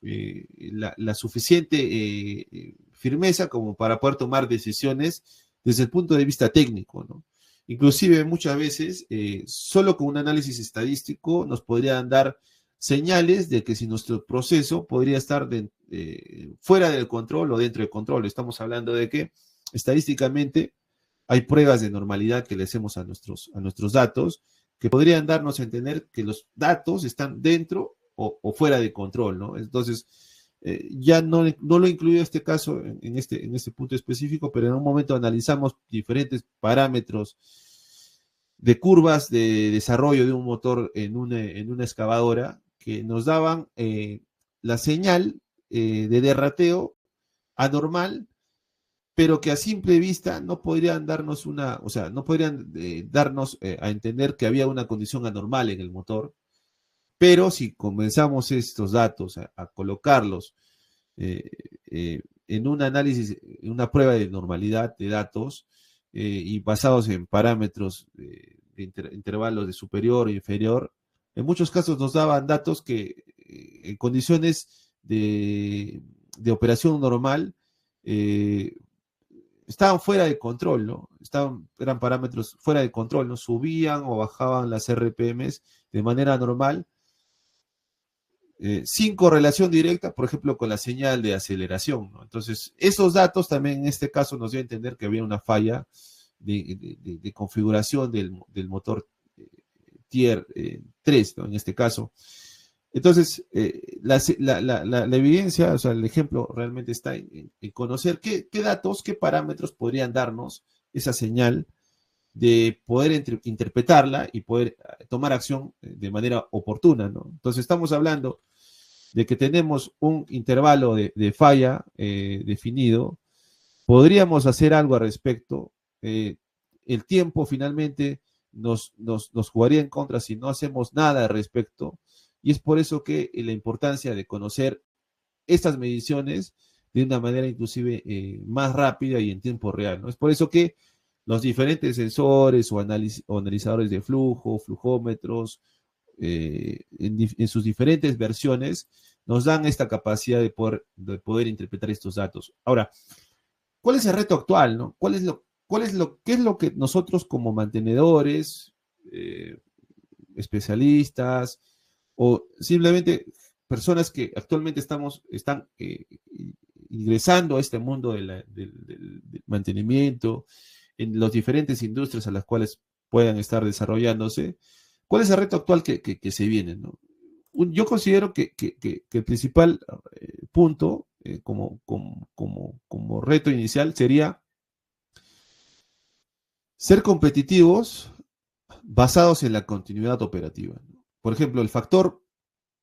la suficiente firmeza como para poder tomar decisiones desde el punto de vista técnico, ¿no? Inclusive muchas veces, solo con un análisis estadístico nos podrían dar señales de que si nuestro proceso podría estar fuera del control o dentro del control. Estamos hablando de que estadísticamente hay pruebas de normalidad que le hacemos a nuestros datos que podrían darnos a entender que los datos están dentro o fuera de control, ¿no? Entonces, ya no lo incluyo este caso en este punto específico, pero en un momento analizamos diferentes parámetros de curvas de desarrollo de un motor en una excavadora que nos daban la señal de derrateo anormal, pero que a simple vista no podrían darnos no podrían darnos a entender que había una condición anormal en el motor, pero si comenzamos estos datos a colocarlos en un análisis, en una prueba de normalidad de datos y basados en parámetros de intervalos de superior e inferior, en muchos casos nos daban datos que en condiciones de operación normal estaban fuera de control, ¿no? Eran parámetros fuera de control, ¿no? Subían o bajaban las RPMs de manera normal, sin correlación directa, por ejemplo, con la señal de aceleración, ¿no? Entonces, esos datos también en este caso nos dio a entender que había una falla de configuración del motor Tier 3, ¿no? En este caso. Entonces, la evidencia, o sea, el ejemplo realmente está en conocer qué datos, qué parámetros podrían darnos esa señal de poder interpretarla y poder tomar acción de manera oportuna, ¿no? Entonces, estamos hablando de que tenemos un intervalo de falla definido, podríamos hacer algo al respecto. El tiempo finalmente nos jugaría en contra si no hacemos nada al respecto. Y es por eso que la importancia de conocer estas mediciones de una manera inclusive más rápida y en tiempo real, ¿no? Es por eso que los diferentes sensores o analizadores de flujo, flujómetros, en sus diferentes versiones, nos dan esta capacidad de poder interpretar estos datos. Ahora, ¿cuál es el reto actual, no? ¿Qué es lo que nosotros como mantenedores, especialistas o simplemente personas que actualmente están ingresando a este mundo del mantenimiento en las diferentes industrias a las cuales puedan estar desarrollándose? ¿Cuál es el reto actual que se viene, ¿no? Yo considero que el principal punto como reto inicial sería ser competitivos basados en la continuidad operativa, ¿no? Por ejemplo, el factor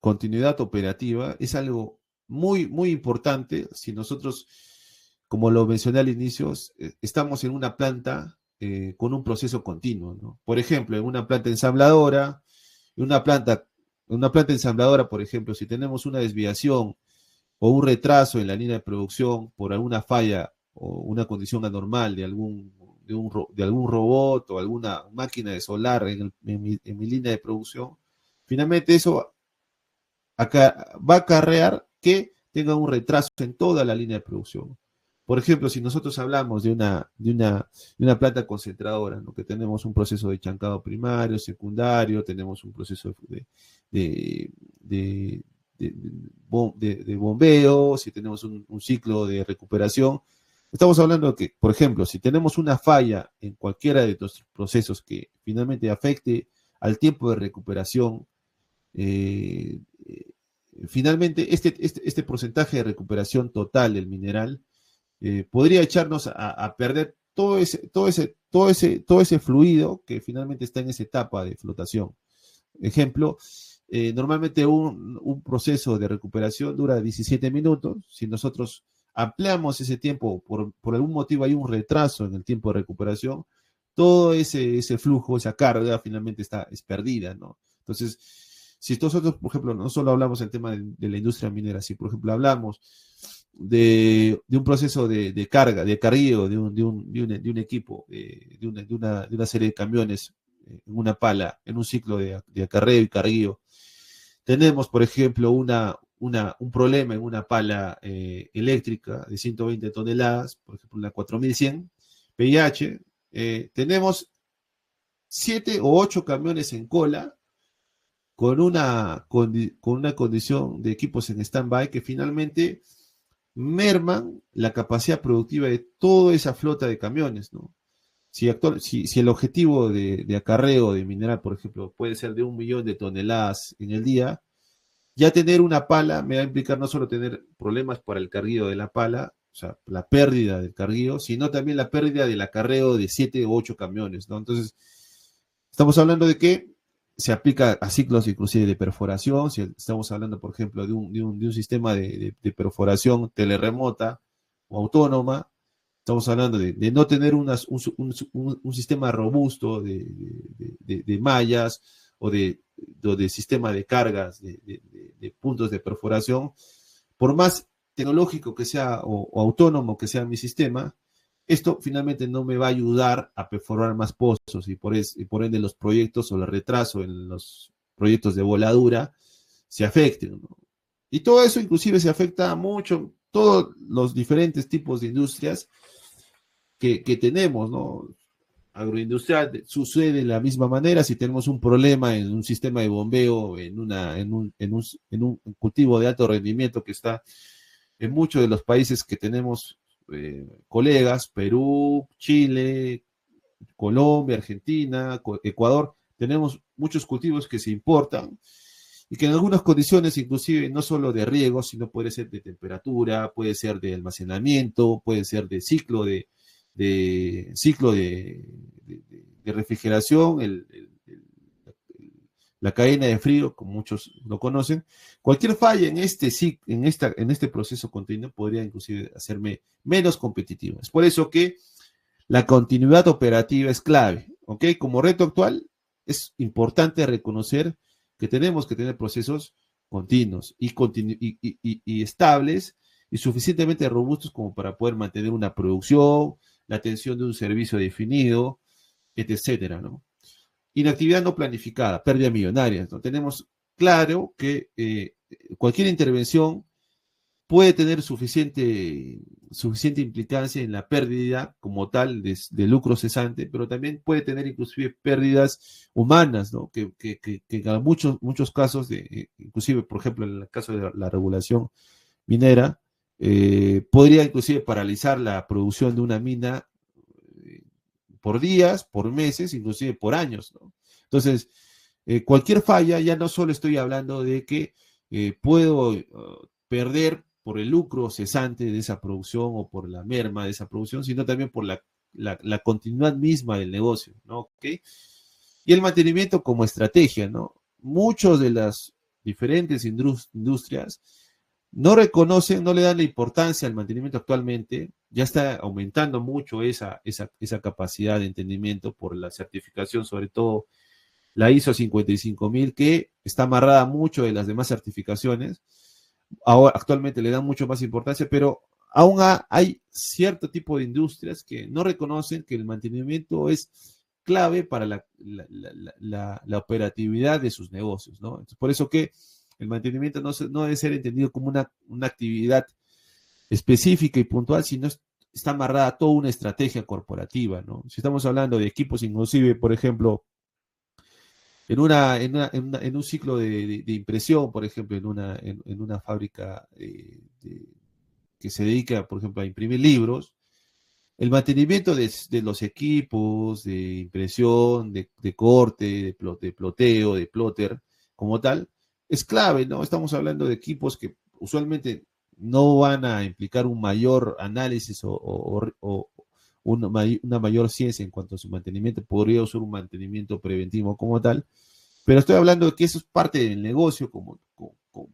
continuidad operativa es algo muy importante si nosotros, como lo mencioné al inicio, estamos en una planta con un proceso continuo, ¿no? Por ejemplo, en una planta ensambladora, en una planta ensambladora, por ejemplo, si tenemos una desviación o un retraso en la línea de producción por alguna falla o una condición anormal de algún robot o alguna máquina de solar en mi línea de producción, finalmente eso va a acarrear que tenga un retraso en toda la línea de producción. Por ejemplo, si nosotros hablamos de una planta concentradora, ¿no? Que tenemos un proceso de chancado primario, secundario, tenemos un proceso de, de, de bombeo, si tenemos un ciclo de recuperación. Estamos hablando de que, por ejemplo, si tenemos una falla en cualquiera de estos procesos que finalmente afecte al tiempo de recuperación, eh, finalmente este porcentaje de recuperación total del mineral podría echarnos a perder todo ese fluido que finalmente está en esa etapa de flotación. Ejemplo, normalmente un proceso de recuperación dura 17 minutos. Si nosotros ampliamos ese tiempo, por algún motivo hay un retraso en el tiempo de recuperación, todo ese flujo, esa carga, finalmente es perdida, ¿no? Entonces, si nosotros, por ejemplo, no solo hablamos del tema de la industria minera, si por ejemplo hablamos de un proceso de carga, de cargueo de un equipo, de una serie de camiones en una pala, en un ciclo de acarreo y cargueo. Tenemos, por ejemplo, un problema en una pala eléctrica de 120 toneladas, por ejemplo, la 4100 PIH. Tenemos 7 o 8 camiones en cola con una condición de equipos en stand-by que finalmente merman la capacidad productiva de toda esa flota de camiones, ¿no? Si el objetivo de acarreo de mineral, por ejemplo, puede ser de 1 millón de toneladas en el día, ya tener una pala me va a implicar no solo tener problemas para el carguío de la pala, o sea, la pérdida del carguío, sino también la pérdida del acarreo de 7 o 8 camiones, ¿no? Entonces, estamos hablando de que se aplica a ciclos inclusive de perforación, si estamos hablando, por ejemplo, de un sistema de perforación telerremota o autónoma. Estamos hablando de no tener un sistema robusto de mallas o de sistema de cargas, de puntos de perforación. Por más tecnológico que sea o autónomo que sea mi sistema, esto finalmente no me va a ayudar a perforar más pozos y por ende los proyectos o el retraso en los proyectos de voladura se afecten, ¿no? Y todo eso inclusive se afecta mucho, todos los diferentes tipos de industrias que tenemos, ¿no? Agroindustrial sucede de la misma manera. Si tenemos un problema en un sistema de bombeo, en un cultivo de alto rendimiento que está en muchos de los países que tenemos colegas, Perú, Chile, Colombia, Argentina, Ecuador, tenemos muchos cultivos que se importan y que en algunas condiciones, inclusive no solo de riego, sino puede ser de temperatura, puede ser de almacenamiento, puede ser de ciclo de refrigeración, la cadena de frío, como muchos lo conocen. Cualquier falla en este proceso continuo podría inclusive hacerme menos competitivo. Es por eso que la continuidad operativa es clave, ¿ok? Como reto actual, es importante reconocer que tenemos que tener procesos continuos y estables y suficientemente robustos como para poder mantener una producción, la atención de un servicio definido, etcétera, ¿no? Inactividad no planificada, pérdida millonaria, ¿no? Tenemos claro que cualquier intervención puede tener suficiente implicancia en la pérdida como tal de lucro cesante, pero también puede tener inclusive pérdidas humanas, ¿no? Que en muchos casos, inclusive por ejemplo en el caso de la regulación minera, podría inclusive paralizar la producción de una mina eh, por días, por meses, inclusive por años, ¿no? Entonces, cualquier falla, ya no solo estoy hablando de que puedo perder por el lucro cesante de esa producción o por la merma de esa producción, sino también por la continuidad misma del negocio, ¿no? ¿Okay? Y el mantenimiento como estrategia, ¿no? Muchos de las diferentes industrias no reconocen, no le dan la importancia al mantenimiento actualmente, ya está aumentando mucho esa capacidad de entendimiento por la certificación, sobre todo la ISO 55000, que está amarrada mucho de las demás certificaciones. Ahora, actualmente le dan mucho más importancia, pero aún hay cierto tipo de industrias que no reconocen que el mantenimiento es clave para la operatividad de sus negocios, ¿no? Entonces, por eso que el mantenimiento no debe ser entendido como una actividad específica y puntual, sino está amarrada a toda una estrategia corporativa, ¿no? Si estamos hablando de equipos, inclusive, por ejemplo, en un ciclo de impresión, por ejemplo, en una fábrica que se dedica, por ejemplo, a imprimir libros, el mantenimiento de los equipos de impresión, de corte, de ploteo, de plotter, como tal, es clave, ¿no? Estamos hablando de equipos que usualmente no van a implicar un mayor análisis o una mayor ciencia en cuanto a su mantenimiento, podría ser un mantenimiento preventivo como tal, pero estoy hablando de que eso es parte del negocio como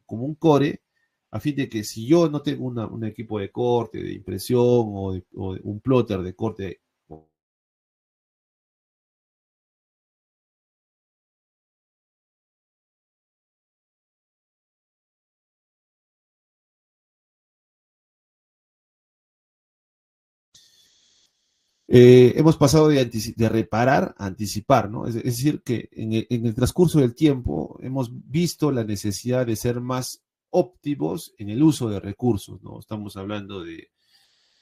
un core, a fin de que si yo no tengo un equipo de corte, de impresión o de un plotter de corte, hemos pasado de reparar a anticipar, ¿no? Es decir, que en el transcurso del tiempo hemos visto la necesidad de ser más óptimos en el uso de recursos, ¿no? Estamos hablando de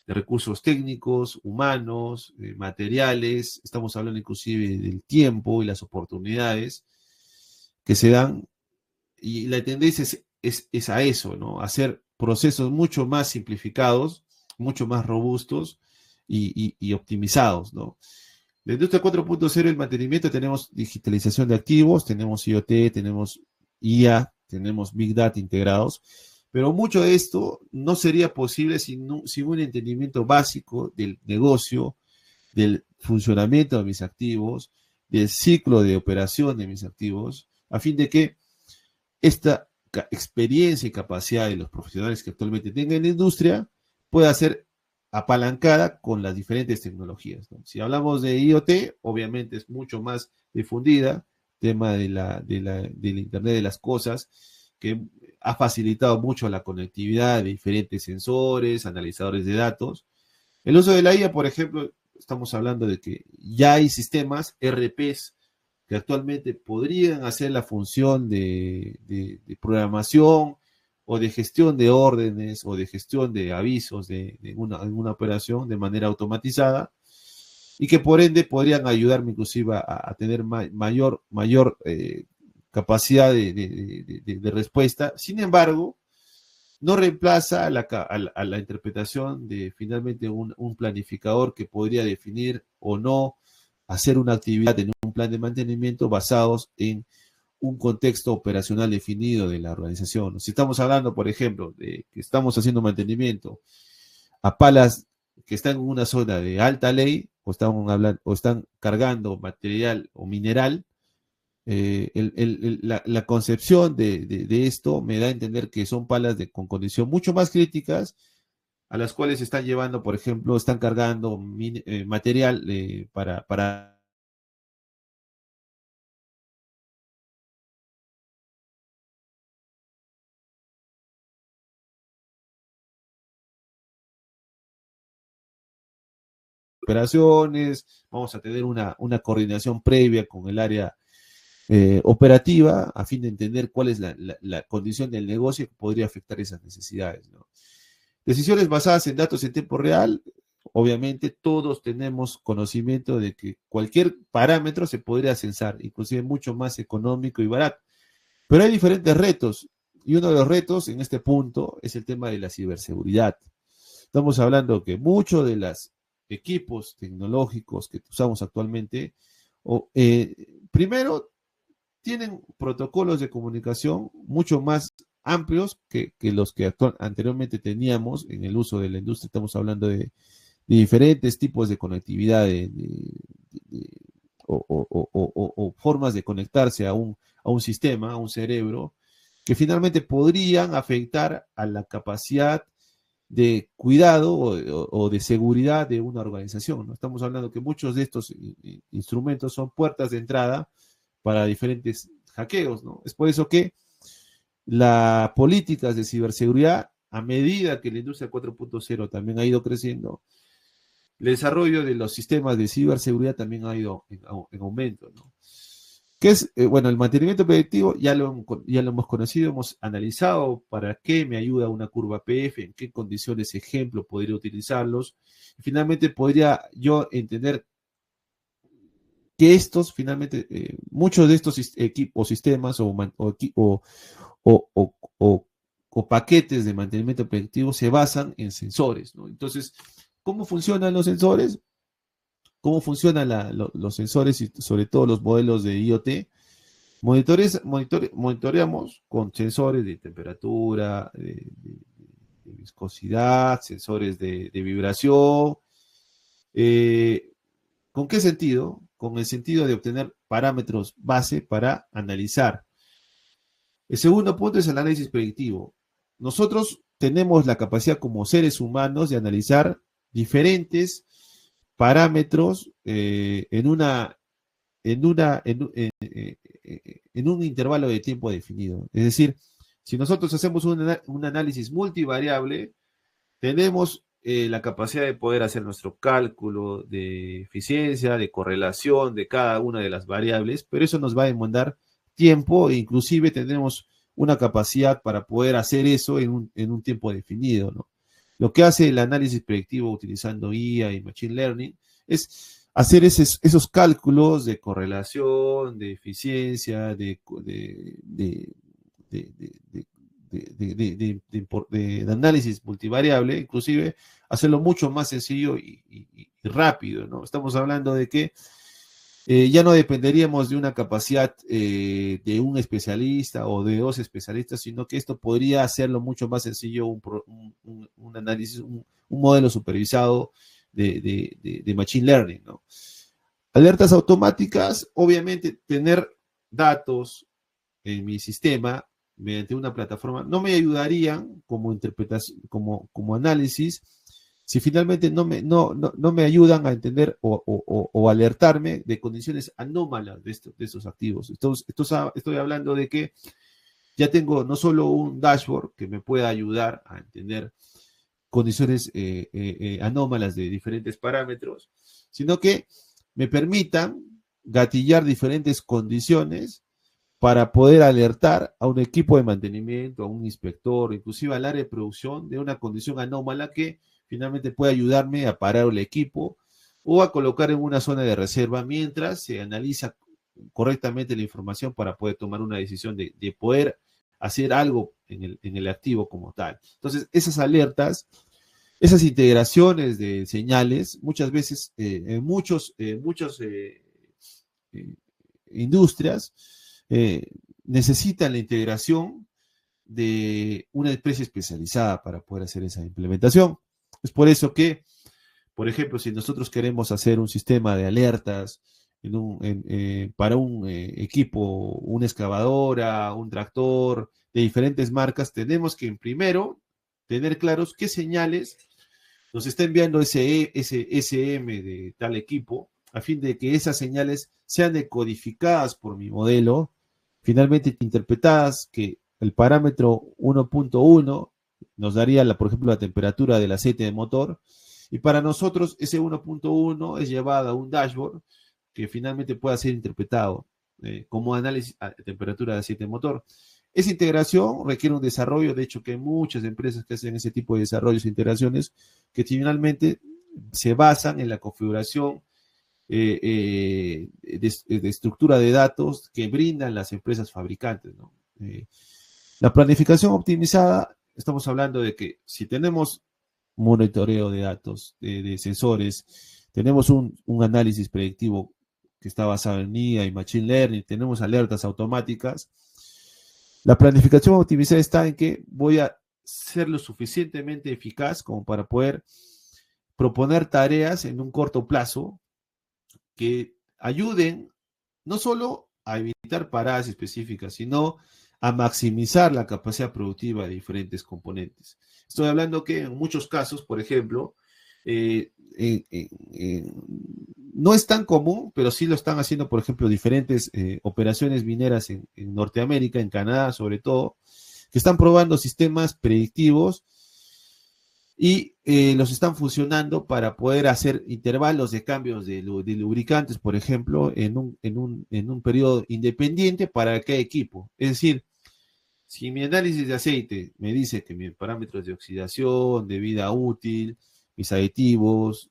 recursos técnicos, humanos, materiales, estamos hablando inclusive del tiempo y las oportunidades que se dan, y la tendencia es a eso, ¿no? A hacer procesos mucho más simplificados, mucho más robustos y optimizados, ¿no? La industria 4.0, el mantenimiento, tenemos digitalización de activos, tenemos IoT, tenemos IA, tenemos Big Data integrados, pero mucho de esto no sería posible sin un entendimiento básico del negocio, del funcionamiento de mis activos, del ciclo de operación de mis activos, a fin de que esta experiencia y capacidad de los profesionales que actualmente tengan en la industria pueda ser apalancada con las diferentes tecnologías, ¿no? Si hablamos de IoT, obviamente es mucho más difundida, tema del Internet de las cosas, que ha facilitado mucho la conectividad de diferentes sensores, analizadores de datos. El uso de la IA, por ejemplo, estamos hablando de que ya hay sistemas RPs que actualmente podrían hacer la función de programación o de gestión de órdenes o de gestión de avisos de una operación de manera automatizada, y que por ende podrían ayudarme inclusive a tener mayor capacidad de respuesta. Sin embargo, no reemplaza a la interpretación de finalmente un planificador que podría definir o no hacer una actividad en un plan de mantenimiento basados en un contexto operacional definido de la organización. Si estamos hablando, por ejemplo, de que estamos haciendo mantenimiento a palas que están en una zona de alta ley, o están cargando material o mineral, la concepción de esto me da a entender que son palas con condición mucho más críticas, a las cuales están llevando, por ejemplo, están cargando material para operaciones, vamos a tener una coordinación previa con el área operativa a fin de entender cuál es la condición del negocio que podría afectar esas necesidades, ¿no? Decisiones basadas en datos en tiempo real. Obviamente todos tenemos conocimiento de que cualquier parámetro se podría censar, inclusive mucho más económico y barato. Pero hay diferentes retos, y uno de los retos en este punto es el tema de la ciberseguridad. Estamos hablando que muchos de los equipos tecnológicos que usamos actualmente, primero, tienen protocolos de comunicación mucho más amplios que los que anteriormente teníamos en el uso de la industria. Estamos hablando de diferentes tipos de conectividad o formas de conectarse a un sistema, a un cerebro, que finalmente podrían afectar a la capacidad de cuidado o de seguridad de una organización, ¿no? Estamos hablando que muchos de estos instrumentos son puertas de entrada para diferentes hackeos, ¿no? Es por eso que las políticas de ciberseguridad, a medida que la industria 4.0 también ha ido creciendo, el desarrollo de los sistemas de ciberseguridad también ha ido en aumento, ¿no? ¿Qué es? Bueno, el mantenimiento predictivo ya lo hemos conocido, hemos analizado para qué me ayuda una curva PF, en qué condiciones, ejemplo, podría utilizarlos. Y finalmente podría yo entender que finalmente, muchos de estos equipos, sistemas o paquetes de mantenimiento predictivo se basan en sensores, ¿no? Entonces, ¿cómo funcionan los sensores? ¿Cómo funcionan los sensores y sobre todo los modelos de IoT? Monitoreamos con sensores de temperatura, de viscosidad, sensores de vibración. ¿Con qué sentido? Con el sentido de obtener parámetros base para analizar. El segundo punto es el análisis predictivo. Nosotros tenemos la capacidad como seres humanos de analizar diferentes parámetros en un intervalo de tiempo definido. Es decir, si nosotros hacemos un análisis multivariable, tenemos la capacidad de poder hacer nuestro cálculo de eficiencia, de correlación de cada una de las variables, pero eso nos va a demandar tiempo e inclusive tendremos una capacidad para poder hacer eso en un tiempo definido, ¿no? Lo que hace el análisis predictivo utilizando IA y Machine Learning es hacer esos cálculos de correlación, de eficiencia, de análisis multivariable, inclusive hacerlo mucho más sencillo y rápido, ¿no? Estamos hablando de que ya no dependeríamos de una capacidad de un especialista o de dos especialistas, sino que esto podría hacerlo mucho más sencillo, un análisis, un modelo supervisado de Machine Learning, ¿no? Alertas automáticas, obviamente tener datos en mi sistema mediante una plataforma no me ayudarían como interpretación, como análisis, si finalmente no me ayudan a entender o alertarme de condiciones anómalas de estos activos. Entonces, estoy hablando de que ya tengo no solo un dashboard que me pueda ayudar a entender condiciones anómalas de diferentes parámetros, sino que me permitan gatillar diferentes condiciones para poder alertar a un equipo de mantenimiento, a un inspector, inclusive al área de producción de una condición anómala que finalmente puede ayudarme a parar el equipo o a colocar en una zona de reserva mientras se analiza correctamente la información para poder tomar una decisión de poder hacer algo en el activo como tal. Entonces, esas alertas, esas integraciones de señales, muchas veces en muchas industrias, necesitan la integración de una empresa especializada para poder hacer esa implementación. Es por eso que, por ejemplo, si nosotros queremos hacer un sistema de alertas para un equipo, una excavadora, un tractor de diferentes marcas, tenemos que primero tener claros qué señales nos está enviando ese SM de tal equipo, a fin de que esas señales sean decodificadas por mi modelo, finalmente interpretadas, que el parámetro 1.1 nos daría, por ejemplo, la temperatura del aceite de motor, y para nosotros ese 1.1 es llevado a un dashboard que finalmente pueda ser interpretado como análisis a temperatura de aceite de motor. Esa integración requiere un desarrollo, de hecho que hay muchas empresas que hacen ese tipo de desarrollos e integraciones que finalmente se basan en la configuración de estructura de datos que brindan las empresas fabricantes, ¿no? La planificación optimizada, estamos hablando de que si tenemos monitoreo de datos, de sensores, tenemos un análisis predictivo que está basado en IA y Machine Learning, tenemos alertas automáticas. La planificación optimizada está en que voy a ser lo suficientemente eficaz como para poder proponer tareas en un corto plazo que ayuden no solo a evitar paradas específicas, sino a maximizar la capacidad productiva de diferentes componentes. Estoy hablando que en muchos casos, por ejemplo, no es tan común, pero sí lo están haciendo, por ejemplo, diferentes operaciones mineras en Norteamérica, en Canadá sobre todo, que están probando sistemas predictivos y los están funcionando para poder hacer intervalos de cambios de lubricantes, por ejemplo, en un periodo independiente para cada equipo. Es decir, si mi análisis de aceite me dice que mis parámetros de oxidación, de vida útil, mis aditivos,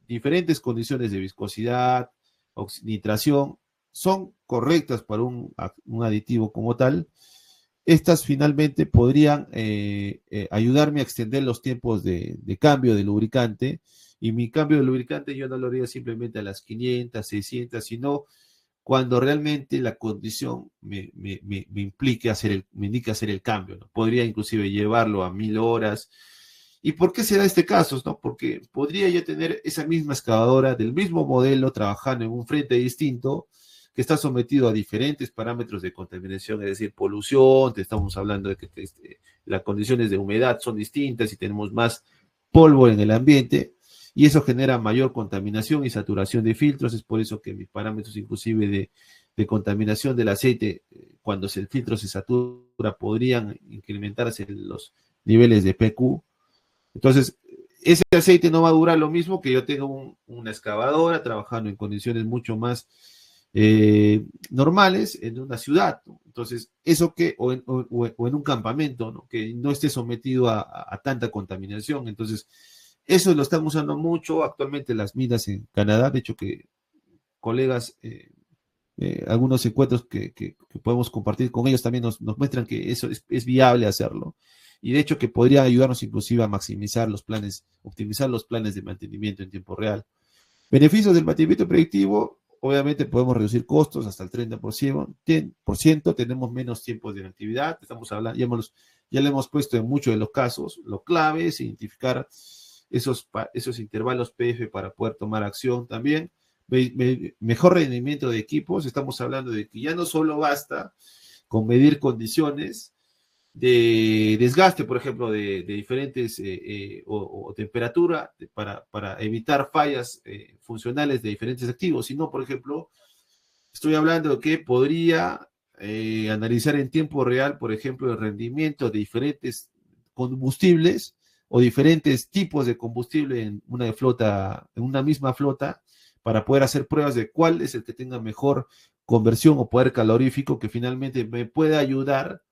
diferentes condiciones de viscosidad, nitración, son correctas para un aditivo como tal, estas finalmente podrían ayudarme a extender los tiempos de cambio de lubricante, y mi cambio de lubricante yo no lo haría simplemente a las 500, 600, sino cuando realmente la condición me implique me indique hacer el cambio, ¿no? Podría inclusive llevarlo a 1000 horas. ¿Y por qué se da este caso, no? Porque podría yo tener esa misma excavadora del mismo modelo trabajando en un frente distinto, que está sometido a diferentes parámetros de contaminación, es decir, polución, te estamos hablando de que las condiciones de humedad son distintas y tenemos más polvo en el ambiente, y eso genera mayor contaminación y saturación de filtros. Es por eso que mis parámetros inclusive de contaminación del aceite, cuando el filtro se satura, podrían incrementarse los niveles de PQ. Entonces, ese aceite no va a durar lo mismo que yo tenga una excavadora trabajando en condiciones mucho más normales en una ciudad, ¿no? Entonces, eso o en un campamento, ¿no? Que no esté sometido a tanta contaminación. Entonces, eso lo están usando mucho actualmente las minas en Canadá. De hecho, que colegas, algunos encuentros que podemos compartir con ellos también nos muestran que eso es viable hacerlo. Y de hecho que podría ayudarnos inclusive a maximizar los planes, optimizar los planes de mantenimiento en tiempo real. Beneficios del mantenimiento predictivo: obviamente podemos reducir costos hasta el 30%, tenemos menos tiempos de actividad, estamos hablando, ya le hemos puesto en muchos de los casos. Lo clave es identificar esos intervalos PF para poder tomar acción también. Mejor rendimiento de equipos, estamos hablando de que ya no solo basta con medir condiciones de desgaste, por ejemplo, de diferentes o temperatura para evitar fallas funcionales de diferentes activos, sino, por ejemplo, estoy hablando de que podría analizar en tiempo real, por ejemplo, el rendimiento de diferentes combustibles o diferentes tipos de combustible en una misma flota, para poder hacer pruebas de cuál es el que tenga mejor conversión o poder calorífico, que finalmente me puede ayudar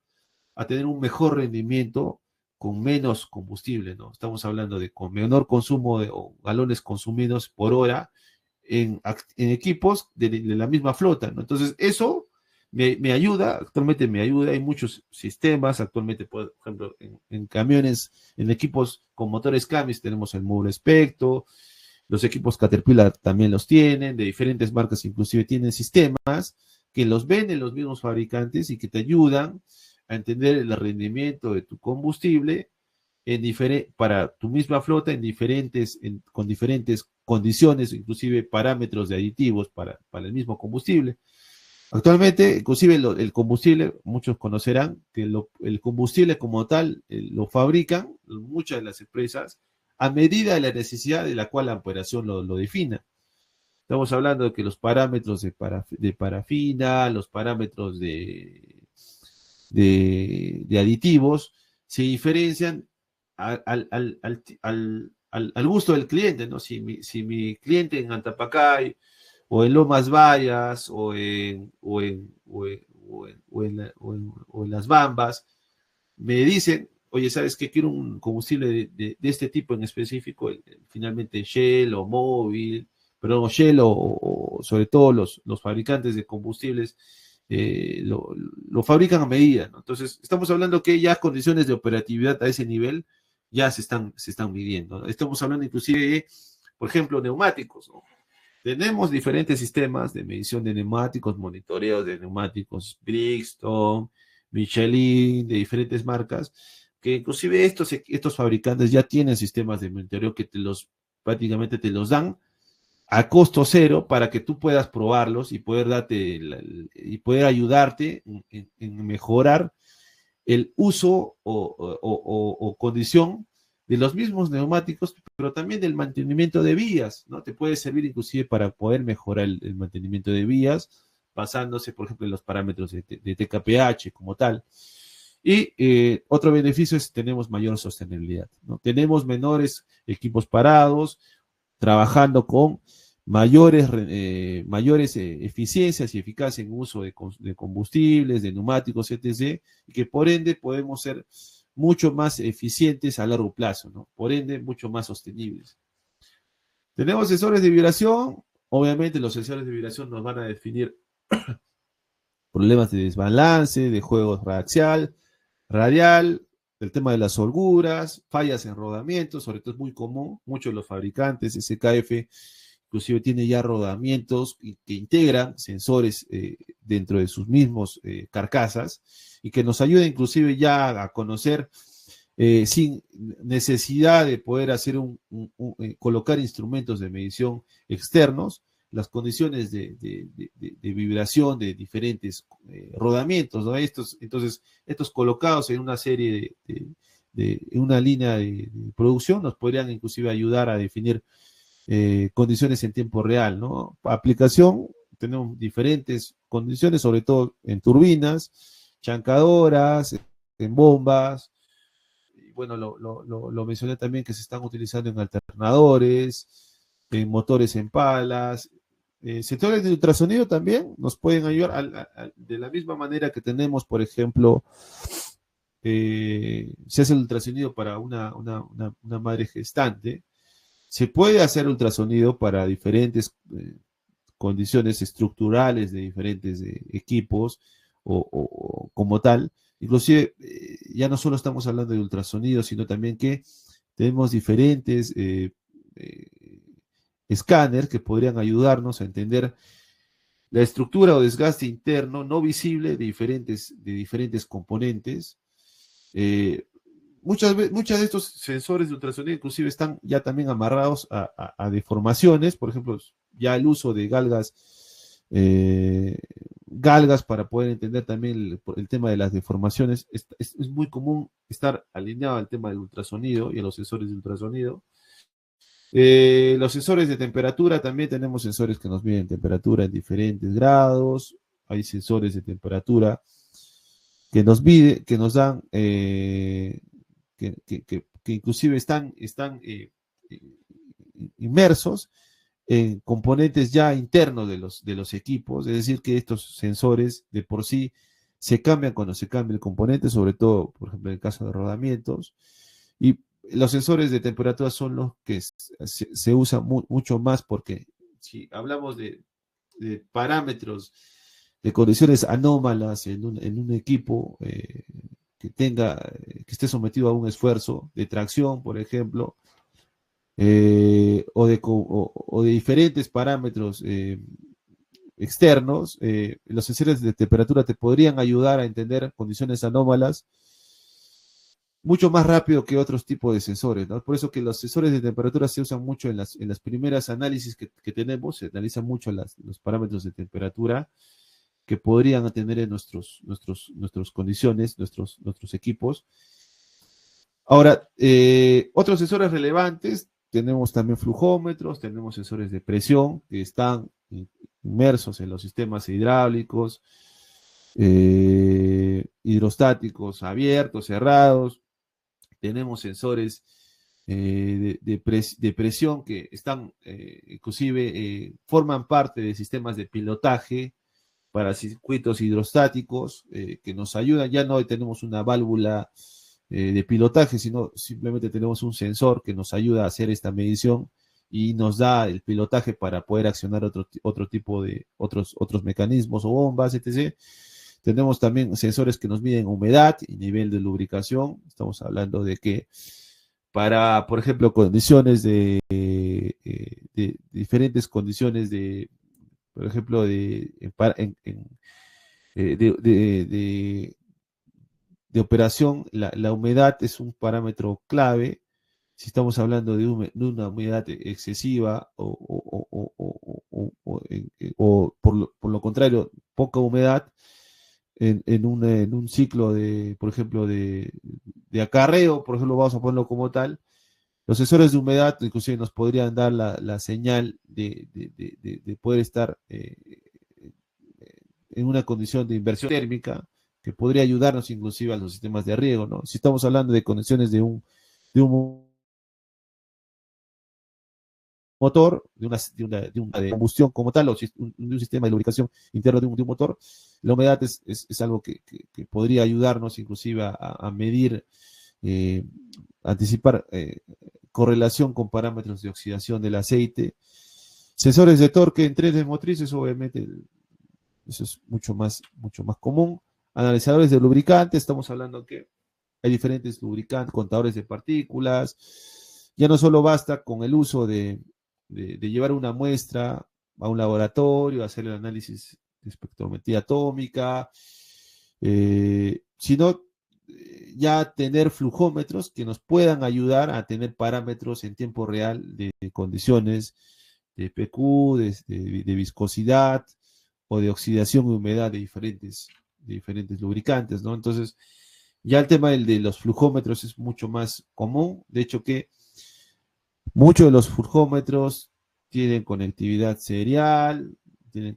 a tener un mejor rendimiento con menos combustible, ¿no? Estamos hablando de con menor consumo o galones consumidos por hora en equipos de la misma flota, ¿no? Entonces, eso me ayuda, actualmente me ayuda. Hay muchos sistemas actualmente, por ejemplo, en camiones, en equipos con motores Camis, tenemos el Moure Specto, los equipos Caterpillar también los tienen, de diferentes marcas inclusive tienen sistemas que los venden los mismos fabricantes y que te ayudan a entender el rendimiento de tu combustible para tu misma flota con diferentes condiciones, inclusive parámetros de aditivos para el mismo combustible. Actualmente, inclusive el combustible, muchos conocerán que el combustible como tal lo fabrican muchas de las empresas a medida de la necesidad de la cual la operación lo defina. Estamos hablando de que los parámetros de parafina, los parámetros de aditivos se diferencian al gusto del cliente, ¿no? Si mi cliente en Antapacay o en Lomas Bayas o en Las Bambas me dicen, oye, ¿sabes qué? Quiero un combustible de este tipo en específico, finalmente Shell o Móvil, perdón, Shell o sobre todo los fabricantes de combustibles lo fabrican a medida, ¿no? Entonces, estamos hablando que ya condiciones de operatividad a ese nivel ya se están midiendo, ¿no? Estamos hablando inclusive de, por ejemplo, neumáticos, ¿no? Tenemos diferentes sistemas de medición de neumáticos, monitoreos de neumáticos, Bridgestone, Michelin, de diferentes marcas, que inclusive estos fabricantes ya tienen sistemas de monitoreo que prácticamente te los dan a costo cero para que tú puedas probarlos y poder ayudarte en mejorar el uso o condición de los mismos neumáticos, pero también del mantenimiento de vías, ¿no? Te puede servir inclusive para poder mejorar el mantenimiento de vías, basándose, por ejemplo, en los parámetros de TKPH como tal. Y otro beneficio es que tenemos mayor sostenibilidad, ¿no? Tenemos menores equipos parados, trabajando con mayores eficiencias y eficacia en uso de combustibles, de neumáticos, etc., y que por ende podemos ser mucho más eficientes a largo plazo, ¿no? Por ende, mucho más sostenibles. Tenemos sensores de vibración. Obviamente, los sensores de vibración nos van a definir problemas de desbalance, de juego radial, el tema de las holguras, fallas en rodamientos, sobre todo es muy común, muchos de los fabricantes, SKF, inclusive tiene ya rodamientos que integran sensores dentro de sus mismos carcasas y que nos ayuda inclusive ya a conocer sin necesidad de poder hacer colocar instrumentos de medición externos, las condiciones de vibración de diferentes rodamientos, ¿no? Entonces, estos colocados en una serie en una línea de producción nos podrían inclusive ayudar a definir condiciones en tiempo real, ¿no? Aplicación, tenemos diferentes condiciones, sobre todo en turbinas, chancadoras, en bombas, y bueno, lo mencioné también que se están utilizando en alternadores, en motores en palas. Sectores de ultrasonido también nos pueden ayudar de la misma manera que tenemos, por ejemplo, se hace el ultrasonido para una madre gestante. Se puede hacer ultrasonido para diferentes condiciones estructurales de diferentes equipos o como tal. Inclusive, ya no solo estamos hablando de ultrasonido, sino también que tenemos diferentes escáneres que podrían ayudarnos a entender la estructura o desgaste interno no visible de diferentes componentes. Muchas de estos sensores de ultrasonido inclusive están ya también amarrados a deformaciones, por ejemplo, ya el uso de galgas para poder entender también el tema de las deformaciones. Es muy común estar alineado al tema del ultrasonido y a los sensores de ultrasonido. Los sensores de temperatura, también tenemos sensores que nos miden temperatura en diferentes grados. Hay sensores de temperatura que nos dan que inclusive están inmersos en componentes ya internos de los equipos, es decir, que estos sensores de por sí se cambian cuando se cambia el componente, sobre todo, por ejemplo, en el caso de rodamientos, y los sensores de temperatura son los que se usan mucho más porque si hablamos de parámetros de condiciones anómalas en un equipo que esté sometido a un esfuerzo de tracción, por ejemplo, o de diferentes parámetros externos, los sensores de temperatura te podrían ayudar a entender condiciones anómalas mucho más rápido que otros tipos de sensores, ¿no? Por eso que los sensores de temperatura se usan mucho en las primeras análisis que tenemos, se analizan mucho los parámetros de temperatura que podrían tener en nuestras condiciones, nuestros equipos. Ahora, otros sensores relevantes, tenemos también flujómetros, tenemos sensores de presión que están inmersos en los sistemas hidráulicos, hidrostáticos abiertos, cerrados. Tenemos sensores de presión que están, inclusive, forman parte de sistemas de pilotaje para circuitos hidrostáticos que nos ayudan. Ya no tenemos una válvula de pilotaje, sino simplemente tenemos un sensor que nos ayuda a hacer esta medición y nos da el pilotaje para poder accionar otro tipo de otros mecanismos o bombas, etc. Tenemos también sensores que nos miden humedad y nivel de lubricación. Estamos hablando de que para, por ejemplo, condiciones de diferentes condiciones de, por ejemplo, de operación, la humedad es un parámetro clave. Si estamos hablando de una humedad excesiva o por lo contrario, poca humedad, en un ciclo de, por ejemplo, de acarreo, por ejemplo, vamos a ponerlo como tal, los sensores de humedad inclusive nos podrían dar la señal de poder estar en una condición de inversión térmica que podría ayudarnos inclusive a los sistemas de riego, ¿no? Si estamos hablando de condiciones de un motor, de una combustión como tal, o de un sistema de lubricación interno de un motor, la humedad es algo que podría ayudarnos inclusive a medir, anticipar correlación con parámetros de oxidación del aceite. Sensores de torque en trenes motrices, obviamente, eso es mucho más común. Analizadores de lubricantes, estamos hablando que hay diferentes lubricantes, contadores de partículas. Ya no solo basta con el uso de llevar una muestra a un laboratorio, hacer el análisis de espectrometría atómica, sino ya tener flujómetros que nos puedan ayudar a tener parámetros en tiempo real de condiciones de PQ, de viscosidad o de oxidación y humedad de diferentes lubricantes, ¿no? Entonces, ya el tema de los flujómetros es mucho más común. De hecho, que muchos de los flujómetros tienen conectividad serial, tienen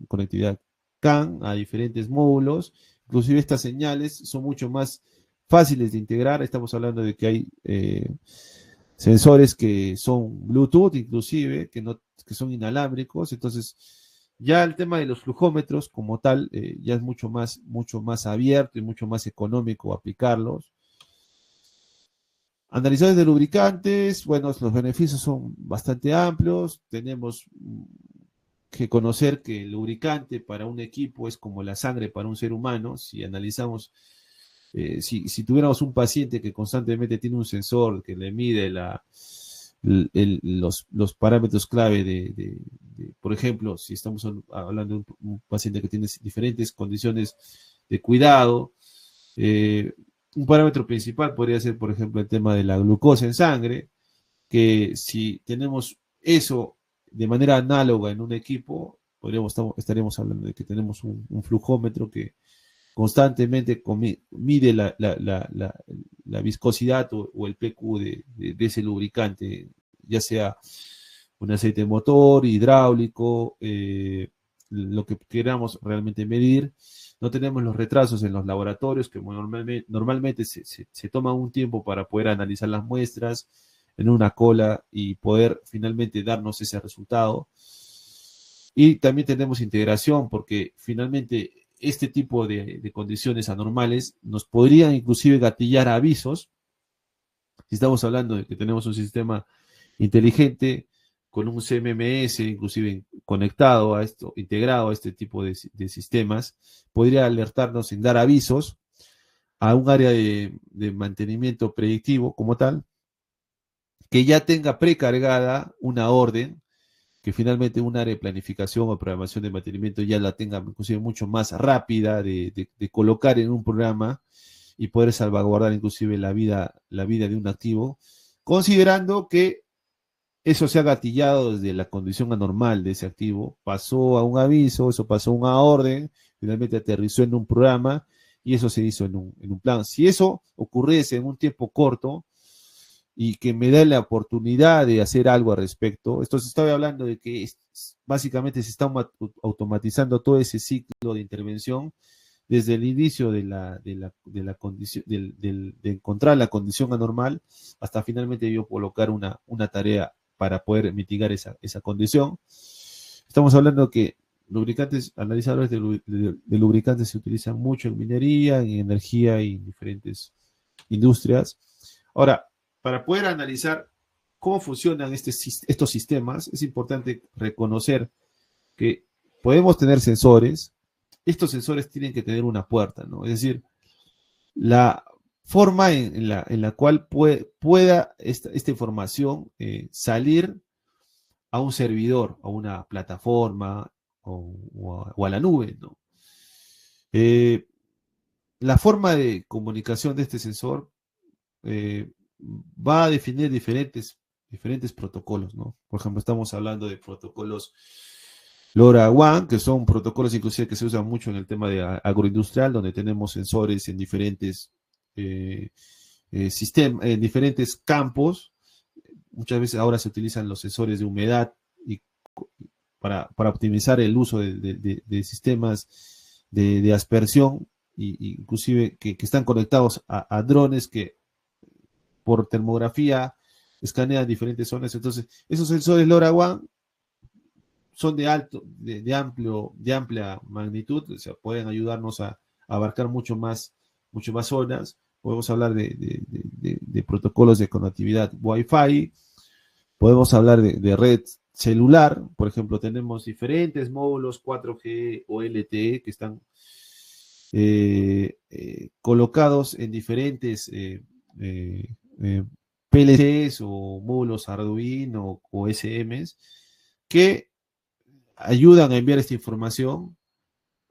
conectividad CAN a diferentes módulos. Inclusive estas señales son mucho más fáciles de integrar. Estamos hablando de que hay sensores que son Bluetooth, inclusive, que son inalámbricos. Entonces, ya el tema de los flujómetros como tal ya es mucho más abierto y mucho más económico aplicarlos. Analizadores de lubricantes, bueno, los beneficios son bastante amplios. Tenemos que conocer que el lubricante para un equipo es como la sangre para un ser humano. Si analizamos, si tuviéramos un paciente que constantemente tiene un sensor que le mide los parámetros clave por ejemplo, si estamos hablando de un paciente que tiene diferentes condiciones de cuidado, un parámetro principal podría ser, por ejemplo, el tema de la glucosa en sangre, que si tenemos eso de manera análoga en un equipo, estaríamos hablando de que tenemos un flujómetro que constantemente mide la viscosidad o el PQ de ese lubricante, ya sea un aceite motor, hidráulico, lo que queramos realmente medir. No tenemos los retrasos en los laboratorios, que normalmente se toma un tiempo para poder analizar las muestras en una cola y poder finalmente darnos ese resultado. Y también tenemos integración, porque finalmente este tipo de condiciones anormales nos podrían inclusive gatillar avisos. Si estamos hablando de que tenemos un sistema inteligente con un CMMS inclusive conectado a esto, integrado a este tipo de sistemas, podría alertarnos sin dar avisos a un área de mantenimiento predictivo como tal, que ya tenga precargada una orden que finalmente un área de planificación o programación de mantenimiento ya la tenga inclusive mucho más rápida de colocar en un programa y poder salvaguardar inclusive la vida de un activo, considerando que eso se ha gatillado desde la condición anormal de ese activo, pasó a un aviso, eso pasó a una orden, finalmente aterrizó en un programa y eso se hizo en un plan. Si eso ocurriese en un tiempo corto y que me da la oportunidad de hacer algo al respecto, entonces estoy hablando de que básicamente se está automatizando todo ese ciclo de intervención desde el inicio de la condición, de encontrar la condición anormal hasta finalmente yo colocar una tarea para poder mitigar esa condición. Estamos hablando que lubricantes, analizadores de lubricantes se utilizan mucho en minería, en energía y en diferentes industrias. Ahora, para poder analizar cómo funcionan estos sistemas, es importante reconocer que podemos tener sensores. Estos sensores tienen que tener una puerta, ¿no? Es decir, la forma en la cual pueda esta información salir a un servidor, a una plataforma o a la nube, ¿no? La forma de comunicación de este sensor va a definir diferentes protocolos, ¿no? Por ejemplo, estamos hablando de protocolos LoRaWAN, que son protocolos inclusive que se usan mucho en el tema de agroindustrial, donde tenemos sensores en diferentes sistemas, en diferentes campos. Muchas veces ahora se utilizan los sensores de humedad y para optimizar el uso de sistemas de aspersión, inclusive que están conectados a drones que por termografía escanean diferentes zonas. Entonces, esos sensores LoRaWAN son de amplia magnitud, o sea, pueden ayudarnos a abarcar mucho más zonas. Podemos hablar de protocolos de conectividad Wi-Fi, podemos hablar de red celular. Por ejemplo, tenemos diferentes módulos 4G o LTE que están colocados en diferentes PLCs o módulos Arduino o SMs que ayudan a enviar esta información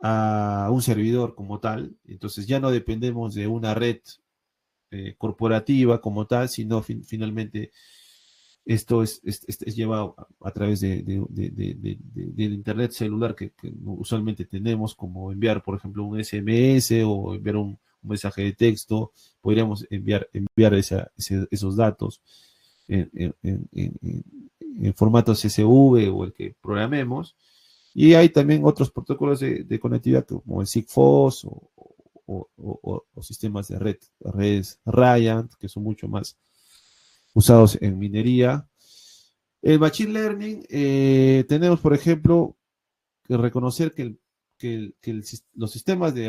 a un servidor como tal. Entonces ya no dependemos de una red corporativa como tal, sino finalmente esto es llevado a través del internet celular que usualmente tenemos, como enviar, por ejemplo, un SMS o enviar un mensaje de texto. Podríamos enviar esos datos en formato CSV o el que programemos. Y hay también otros protocolos de conectividad como el Sigfox o sistemas de redes Rayant, que son mucho más usados en minería. El Machine Learning, tenemos, por ejemplo, que reconocer que los sistemas de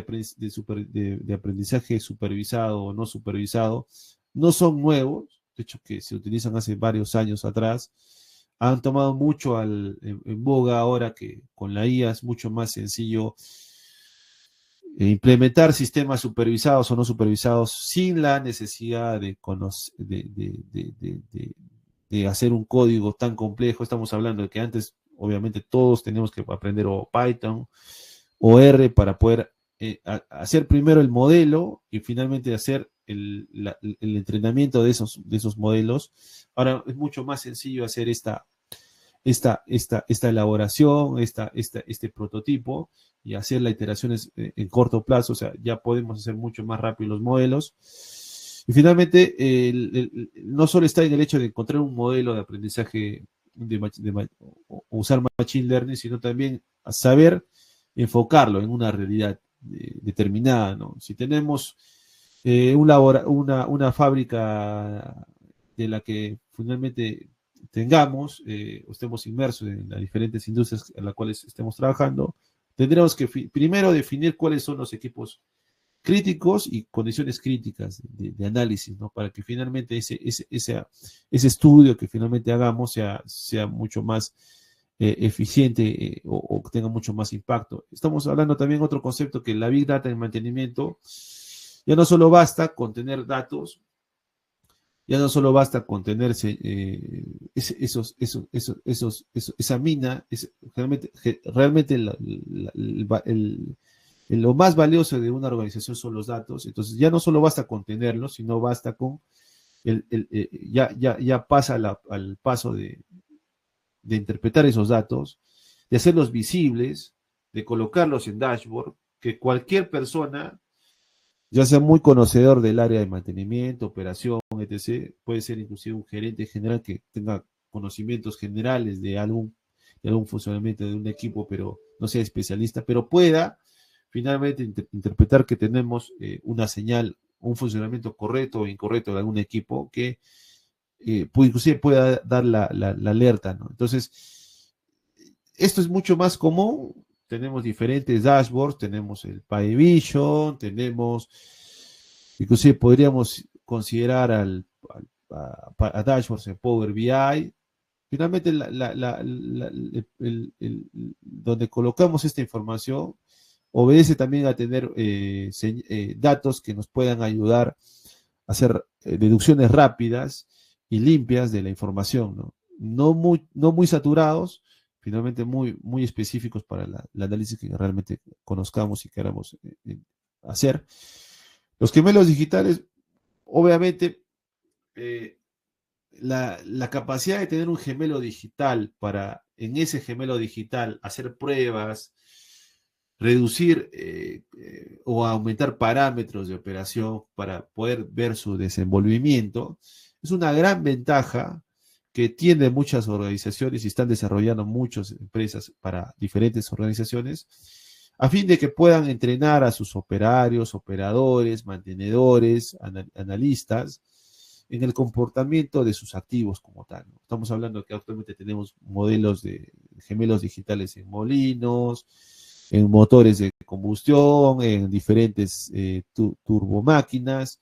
aprendizaje supervisado o no supervisado no son nuevos, de hecho que se utilizan hace varios años atrás. Han tomado mucho en boga ahora que con la IA es mucho más sencillo implementar sistemas supervisados o no supervisados sin la necesidad de hacer un código tan complejo. Estamos hablando de que antes, obviamente, todos teníamos que aprender o Python o R para poder hacer primero el modelo y finalmente hacer el entrenamiento de esos modelos. Ahora es mucho más sencillo hacer esta elaboración, este prototipo y hacer las iteraciones en corto plazo. O sea, ya podemos hacer mucho más rápido los modelos. Y finalmente, no solo está en el hecho de encontrar un modelo de aprendizaje o usar Machine Learning, sino también a saber enfocarlo en una realidad determinada, ¿no? Si tenemos una fábrica de la que finalmente tengamos o estemos inmersos en las diferentes industrias en las cuales estemos trabajando, tendremos que primero definir cuáles son los equipos críticos y condiciones críticas de análisis, ¿no? Para que finalmente ese estudio que finalmente hagamos sea mucho más eficiente o tenga mucho más impacto. Estamos hablando también de otro concepto, que la Big Data en mantenimiento ya no solo basta con tener datos, Ya no solo basta con tenerse esa mina, realmente lo más valioso de una organización son los datos. Entonces ya no solo basta con tenerlos, sino basta con ya pasa al paso de interpretar esos datos, de hacerlos visibles, de colocarlos en dashboard, que cualquier persona, ya sea muy conocedor del área de mantenimiento, operación, etc., puede ser inclusive un gerente general que tenga conocimientos generales de algún funcionamiento de un equipo, pero no sea especialista, pero pueda finalmente interpretar que tenemos una señal, un funcionamiento correcto o incorrecto de algún equipo que inclusive pueda dar la alerta, ¿no? Entonces, esto es mucho más común. Tenemos diferentes dashboards, tenemos el Pi Vision, tenemos, inclusive podríamos considerar a dashboards en Power BI. Finalmente, donde colocamos esta información obedece también a tener datos que nos puedan ayudar a hacer deducciones rápidas y limpias de la información, ¿no? No muy saturados, finalmente muy específicos para el análisis que realmente conozcamos y queramos hacer. Los gemelos digitales, obviamente, la capacidad de tener un gemelo digital para en ese gemelo digital hacer pruebas, reducir o aumentar parámetros de operación para poder ver su desenvolvimiento, es una gran ventaja que tienen muchas organizaciones y están desarrollando muchas empresas para diferentes organizaciones, a fin de que puedan entrenar a sus operarios, operadores, mantenedores, analistas, en el comportamiento de sus activos como tal, ¿no? Estamos hablando que actualmente tenemos modelos de gemelos digitales en molinos, en motores de combustión, en diferentes turbomáquinas,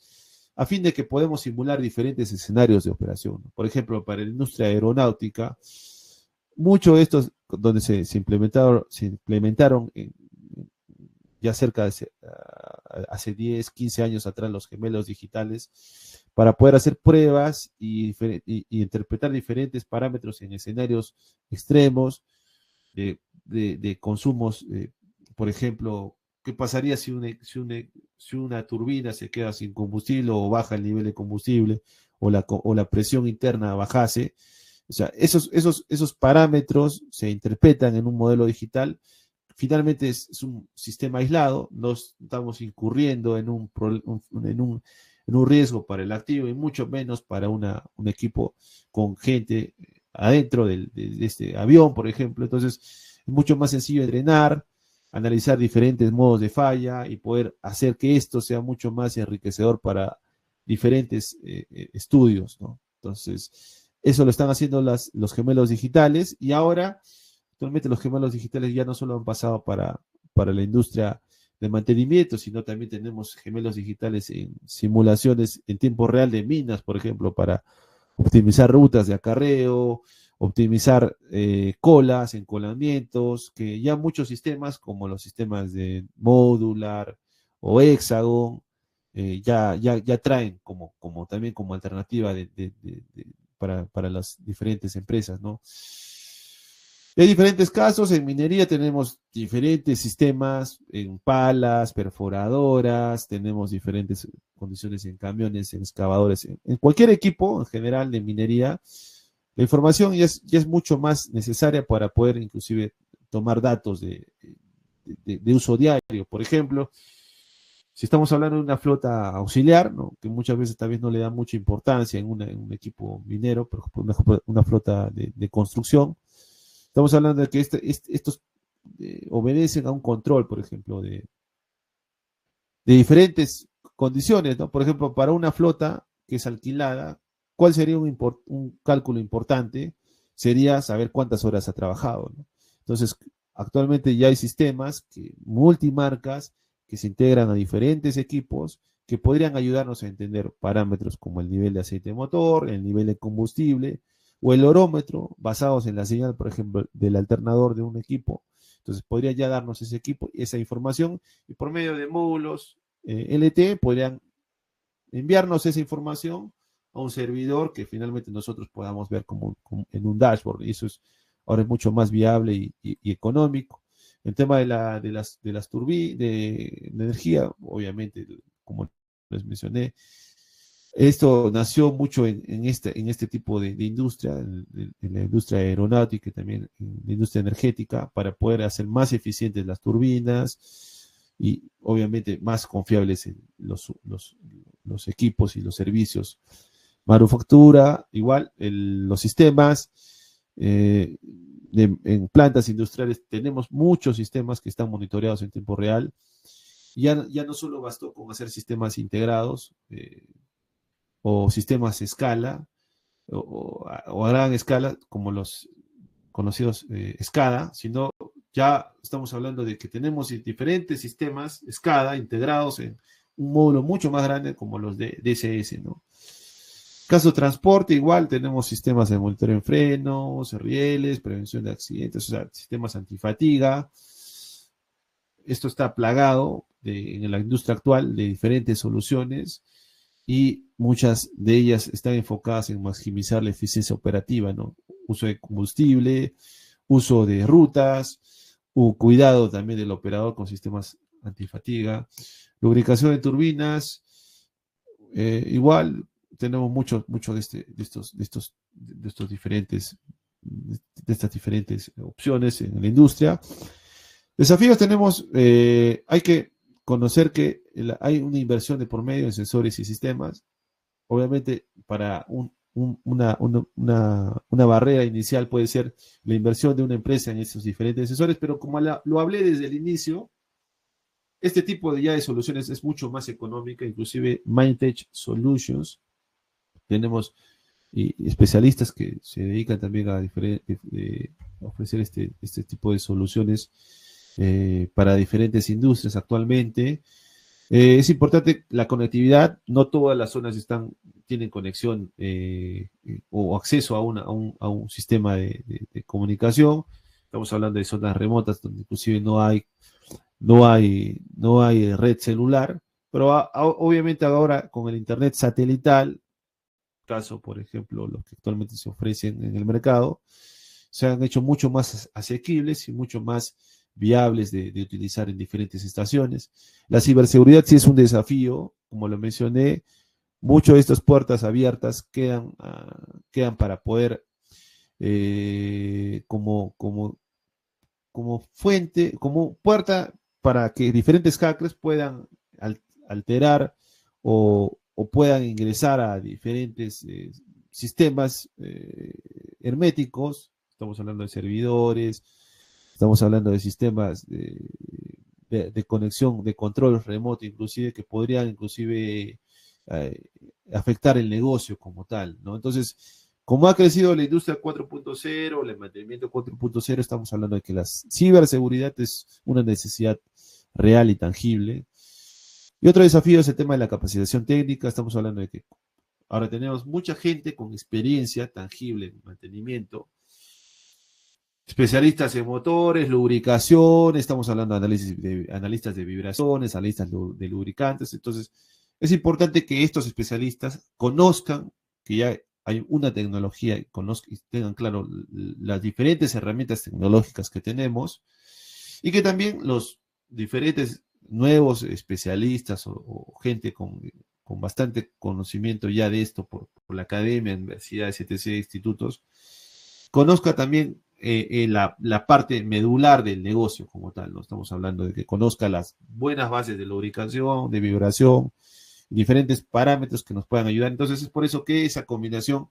a fin de que podamos simular diferentes escenarios de operación, ¿no? Por ejemplo, para la industria aeronáutica, muchos de estos donde se implementaron ya cerca de hace 10, 15 años atrás los gemelos digitales, para poder hacer pruebas y interpretar diferentes parámetros en escenarios extremos de consumos. Por ejemplo, ¿qué pasaría si una turbina se queda sin combustible o baja el nivel de combustible o la presión interna bajase? O sea, esos parámetros se interpretan en un modelo digital. Finalmente es un sistema aislado, no estamos incurriendo en un riesgo para el activo y mucho menos para un equipo con gente adentro de este avión, por ejemplo. Entonces, es mucho más sencillo entrenar, analizar diferentes modos de falla y poder hacer que esto sea mucho más enriquecedor para diferentes estudios, ¿no? Entonces, eso lo están haciendo los gemelos digitales y ahora, actualmente los gemelos digitales ya no solo han pasado para la industria de mantenimiento, sino también tenemos gemelos digitales en simulaciones en tiempo real de minas, por ejemplo, para optimizar rutas de acarreo, optimizar colas, encolamientos, que ya muchos sistemas, como los sistemas de Modular o Hexagon, ya traen también como alternativa para las diferentes empresas, ¿no? Hay diferentes casos, en minería tenemos diferentes sistemas, en palas, perforadoras, tenemos diferentes condiciones en camiones, en excavadores, en cualquier equipo en general de minería, la información ya es mucho más necesaria para poder inclusive tomar datos de uso diario. Por ejemplo, si estamos hablando de una flota auxiliar, ¿no?, que muchas veces tal vez no le da mucha importancia en un equipo minero, pero una flota de construcción, estamos hablando de que estos obedecen a un control, por ejemplo, de diferentes condiciones, ¿no? Por ejemplo, para una flota que es alquilada, ¿cuál sería un cálculo importante? Sería saber cuántas horas ha trabajado, ¿no? Entonces, actualmente ya hay sistemas multimarcas que se integran a diferentes equipos que podrían ayudarnos a entender parámetros como el nivel de aceite de motor, el nivel de combustible o el horómetro basados en la señal, por ejemplo, del alternador de un equipo. Entonces, podría ya darnos ese equipo, esa información, y por medio de módulos LTE podrían enviarnos esa información a un servidor que finalmente nosotros podamos ver como en un dashboard, y eso ahora es mucho más viable y económico. El tema de las turbinas de energía, obviamente, como les mencioné, esto nació mucho en este tipo de industria, en la industria aeronáutica y también en la industria energética, para poder hacer más eficientes las turbinas y obviamente más confiables en los equipos y los servicios. Manufactura, igual, los sistemas. En plantas industriales tenemos muchos sistemas que están monitoreados en tiempo real. Ya no solo bastó con hacer sistemas integrados o sistemas a escala o a gran escala como los conocidos SCADA, sino ya estamos hablando de que tenemos diferentes sistemas SCADA integrados en un módulo mucho más grande como los de DCS, ¿no? Caso transporte, igual tenemos sistemas de monitoreo en frenos, rieles, prevención de accidentes, o sea, sistemas antifatiga. Esto está plagado en la industria actual de diferentes soluciones y muchas de ellas están enfocadas en maximizar la eficiencia operativa, ¿no? Uso de combustible, uso de rutas, cuidado también del operador con sistemas antifatiga, lubricación de turbinas, igual tenemos mucho de estas diferentes opciones en la industria. Desafíos tenemos, hay que conocer que hay una inversión de por medio en sensores y sistemas. Obviamente, para una barrera inicial puede ser la inversión de una empresa en estos diferentes sensores, pero como lo hablé desde el inicio, este tipo de soluciones es mucho más económica, inclusive Mindtech Solutions. Tenemos especialistas que se dedican también a ofrecer este tipo de soluciones para diferentes industrias actualmente. Es importante la conectividad, no todas las zonas tienen conexión o acceso a un sistema de comunicación. Estamos hablando de zonas remotas donde inclusive no hay red celular, pero obviamente ahora con el internet satelital, caso por ejemplo los que actualmente se ofrecen en el mercado, se han hecho mucho más asequibles y mucho más viables de utilizar en diferentes estaciones. La ciberseguridad sí es un desafío, como lo mencioné, muchas de estas puertas abiertas quedan para poder como fuente, como puerta para que diferentes hackers puedan alterar o puedan ingresar a diferentes sistemas herméticos. Estamos hablando de servidores, estamos hablando de sistemas de conexión, de control remoto, inclusive, que podrían inclusive afectar el negocio como tal, ¿no? Entonces, como ha crecido la industria 4.0, el mantenimiento 4.0, estamos hablando de que la ciberseguridad es una necesidad real y tangible. Y otro desafío es el tema de la capacitación técnica. Estamos hablando de que ahora tenemos mucha gente con experiencia tangible en mantenimiento, especialistas en motores, lubricación, estamos hablando de analistas de vibraciones, analistas de lubricantes. Entonces, es importante que estos especialistas conozcan que ya hay una tecnología y tengan claro las diferentes herramientas tecnológicas que tenemos y que también los diferentes nuevos especialistas o gente con bastante conocimiento ya de esto por la academia, universidades, etc., institutos, conozca también la parte medular del negocio como tal, ¿no? Estamos hablando de que conozca las buenas bases de lubricación, de vibración, diferentes parámetros que nos puedan ayudar. Entonces es por eso que esa combinación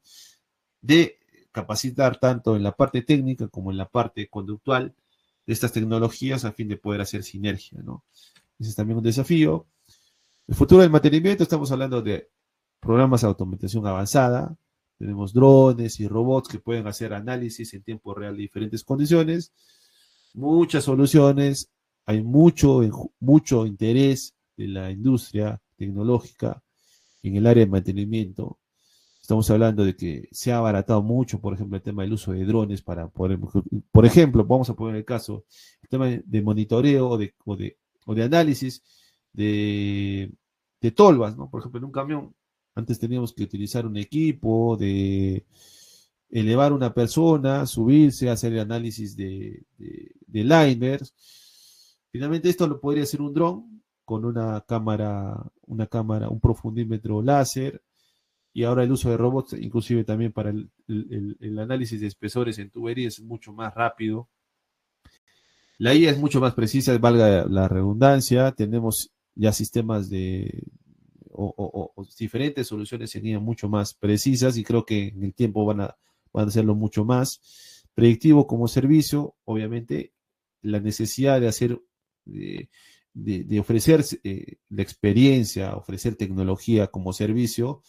de capacitar tanto en la parte técnica como en la parte conductual de estas tecnologías a fin de poder hacer sinergia, ¿no? Ese es también un desafío. El futuro del mantenimiento, estamos hablando de programas de automatización avanzada. Tenemos drones y robots que pueden hacer análisis en tiempo real de diferentes condiciones. Muchas soluciones. Hay mucho interés de la industria tecnológica en el área de mantenimiento. Estamos hablando de que se ha abaratado mucho, por ejemplo, el tema del uso de drones para poder, por ejemplo, vamos a poner el caso, el tema de monitoreo o de análisis de tolvas, ¿no? Por ejemplo, en un camión Antes teníamos que utilizar un equipo de elevar una persona, subirse, hacer el análisis de liners. Finalmente esto lo podría hacer un dron con un profundímetro láser, y ahora el uso de robots, inclusive también para el análisis de espesores en tubería, es mucho más rápido. La IA es mucho más precisa, valga la redundancia. Tenemos ya sistemas o diferentes soluciones en IA mucho más precisas, y creo que en el tiempo van a hacerlo mucho más. Predictivo como servicio, obviamente, la necesidad de hacer, de ofrecer la experiencia, ofrecer tecnología como servicio,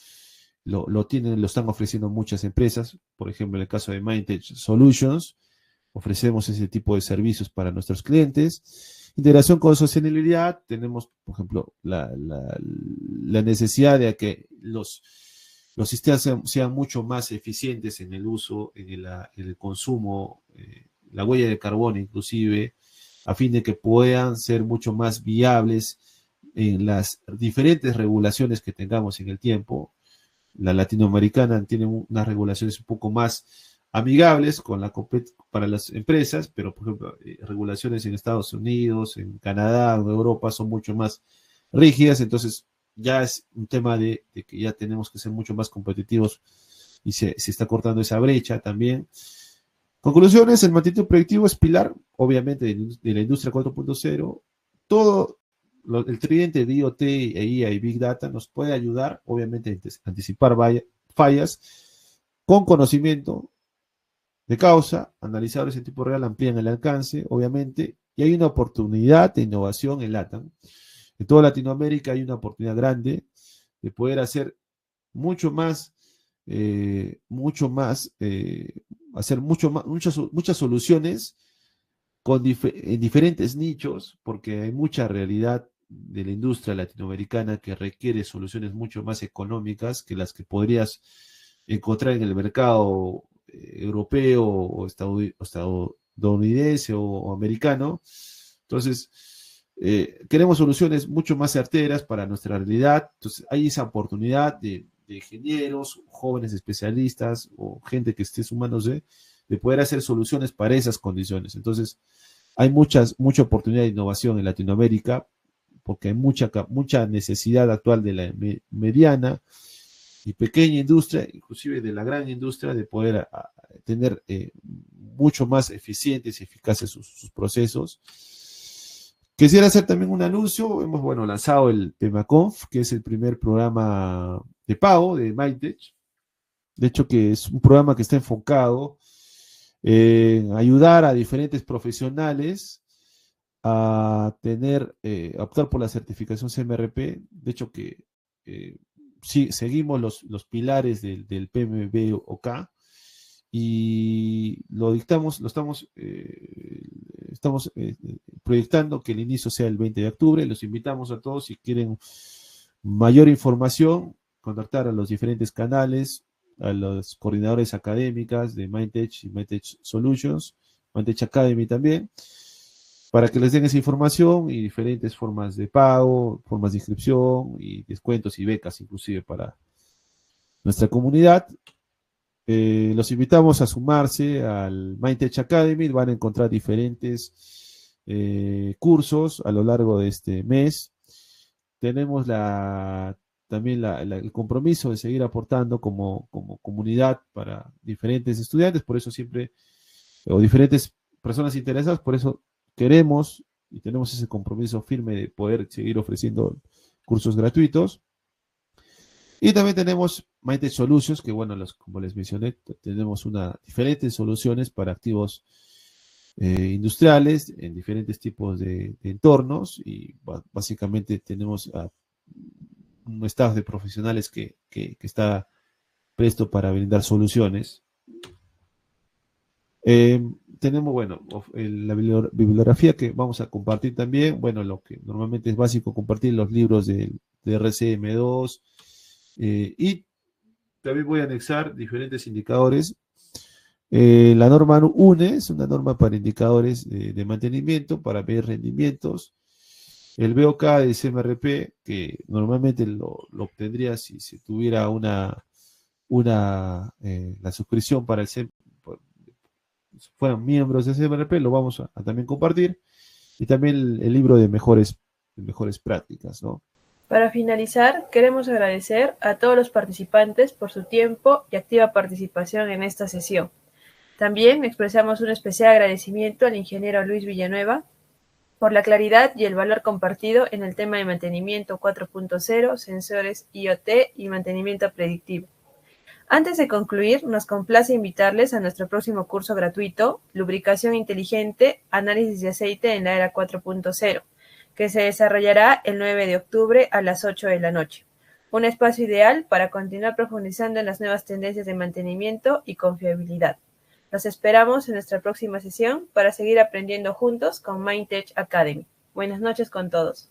lo están ofreciendo muchas empresas. Por ejemplo, en el caso de Mindtech Solutions, ofrecemos ese tipo de servicios para nuestros clientes. Integración con sostenibilidad, tenemos, por ejemplo, la necesidad de que los sistemas sean mucho más eficientes en el uso, en el consumo, la huella de carbono inclusive, a fin de que puedan ser mucho más viables en las diferentes regulaciones que tengamos en el tiempo. La latinoamericana tiene unas regulaciones un poco más amigables para las empresas, pero por ejemplo, regulaciones en Estados Unidos, en Canadá, en Europa son mucho más rígidas. Entonces ya es un tema de que ya tenemos que ser mucho más competitivos, y se está cortando esa brecha también. Conclusiones: el mantenimiento predictivo es pilar, obviamente, de la industria 4.0. Todo el tridente de IoT, IA y Big Data nos puede ayudar, obviamente, a anticipar fallas con conocimiento de causa. Analizadores en tiempo real amplían el alcance, obviamente, y hay una oportunidad de innovación en LATAM. En toda Latinoamérica hay una oportunidad grande de poder hacer muchas soluciones en diferentes nichos, porque hay mucha realidad de la industria latinoamericana que requiere soluciones mucho más económicas que las que podrías encontrar en el mercado europeo o estadounidense o americano. Entonces, queremos soluciones mucho más certeras para nuestra realidad. Entonces, hay esa oportunidad de ingenieros, jóvenes especialistas o gente que esté sumándose, de poder hacer soluciones para esas condiciones. Entonces, hay mucha oportunidad de innovación en Latinoamérica, porque hay mucha necesidad actual de la mediana y pequeña industria, inclusive de la gran industria, de poder tener mucho más eficientes y eficaces sus procesos. Quisiera hacer también un anuncio. Hemos lanzado el PEMAConf, que es el primer programa de pago de Mindtech. De hecho, que es un programa que está enfocado en ayudar a diferentes profesionales a optar por la certificación CMRP. De hecho, que sí, seguimos los pilares del PMBOK, y estamos proyectando que el inicio sea el 20 de octubre. Los invitamos a todos, si quieren mayor información, contactar a los diferentes canales, a los coordinadores académicas de Mindtech y Mindtech Solutions, Mindtech Academy también, para que les den esa información y diferentes formas de pago, formas de inscripción y descuentos y becas inclusive para nuestra comunidad. Los invitamos a sumarse al Mindtech Academy. Van a encontrar diferentes cursos a lo largo de este mes. Tenemos también el compromiso de seguir aportando como comunidad para diferentes estudiantes, por eso o diferentes personas interesadas. Por eso queremos y tenemos ese compromiso firme de poder seguir ofreciendo cursos gratuitos. Y también tenemos Mindtech Solutions, que como les mencioné, tenemos diferentes soluciones para activos industriales en diferentes tipos de entornos, y básicamente tenemos un staff de profesionales que está presto para brindar soluciones. Tenemos, la bibliografía que vamos a compartir también. Lo que normalmente es básico, compartir los libros de RCM2, y también voy a anexar diferentes indicadores. La norma UNE es una norma para indicadores de mantenimiento, para ver rendimientos. El BOK de CMRP, que normalmente lo obtendría si tuviera la suscripción para si fueran miembros de CMRP, lo vamos a también compartir. Y también el libro de mejores prácticas, ¿no? Para finalizar, queremos agradecer a todos los participantes por su tiempo y activa participación en esta sesión. También expresamos un especial agradecimiento al ingeniero Luis Villanueva por la claridad y el valor compartido en el tema de mantenimiento 4.0, sensores IoT y mantenimiento predictivo. Antes de concluir, nos complace invitarles a nuestro próximo curso gratuito, Lubricación Inteligente, Análisis de Aceite en la Era 4.0, que se desarrollará el 9 de octubre a las 8 de la noche. Un espacio ideal para continuar profundizando en las nuevas tendencias de mantenimiento y confiabilidad. Los esperamos en nuestra próxima sesión para seguir aprendiendo juntos con Mindtech Academy. Buenas noches con todos.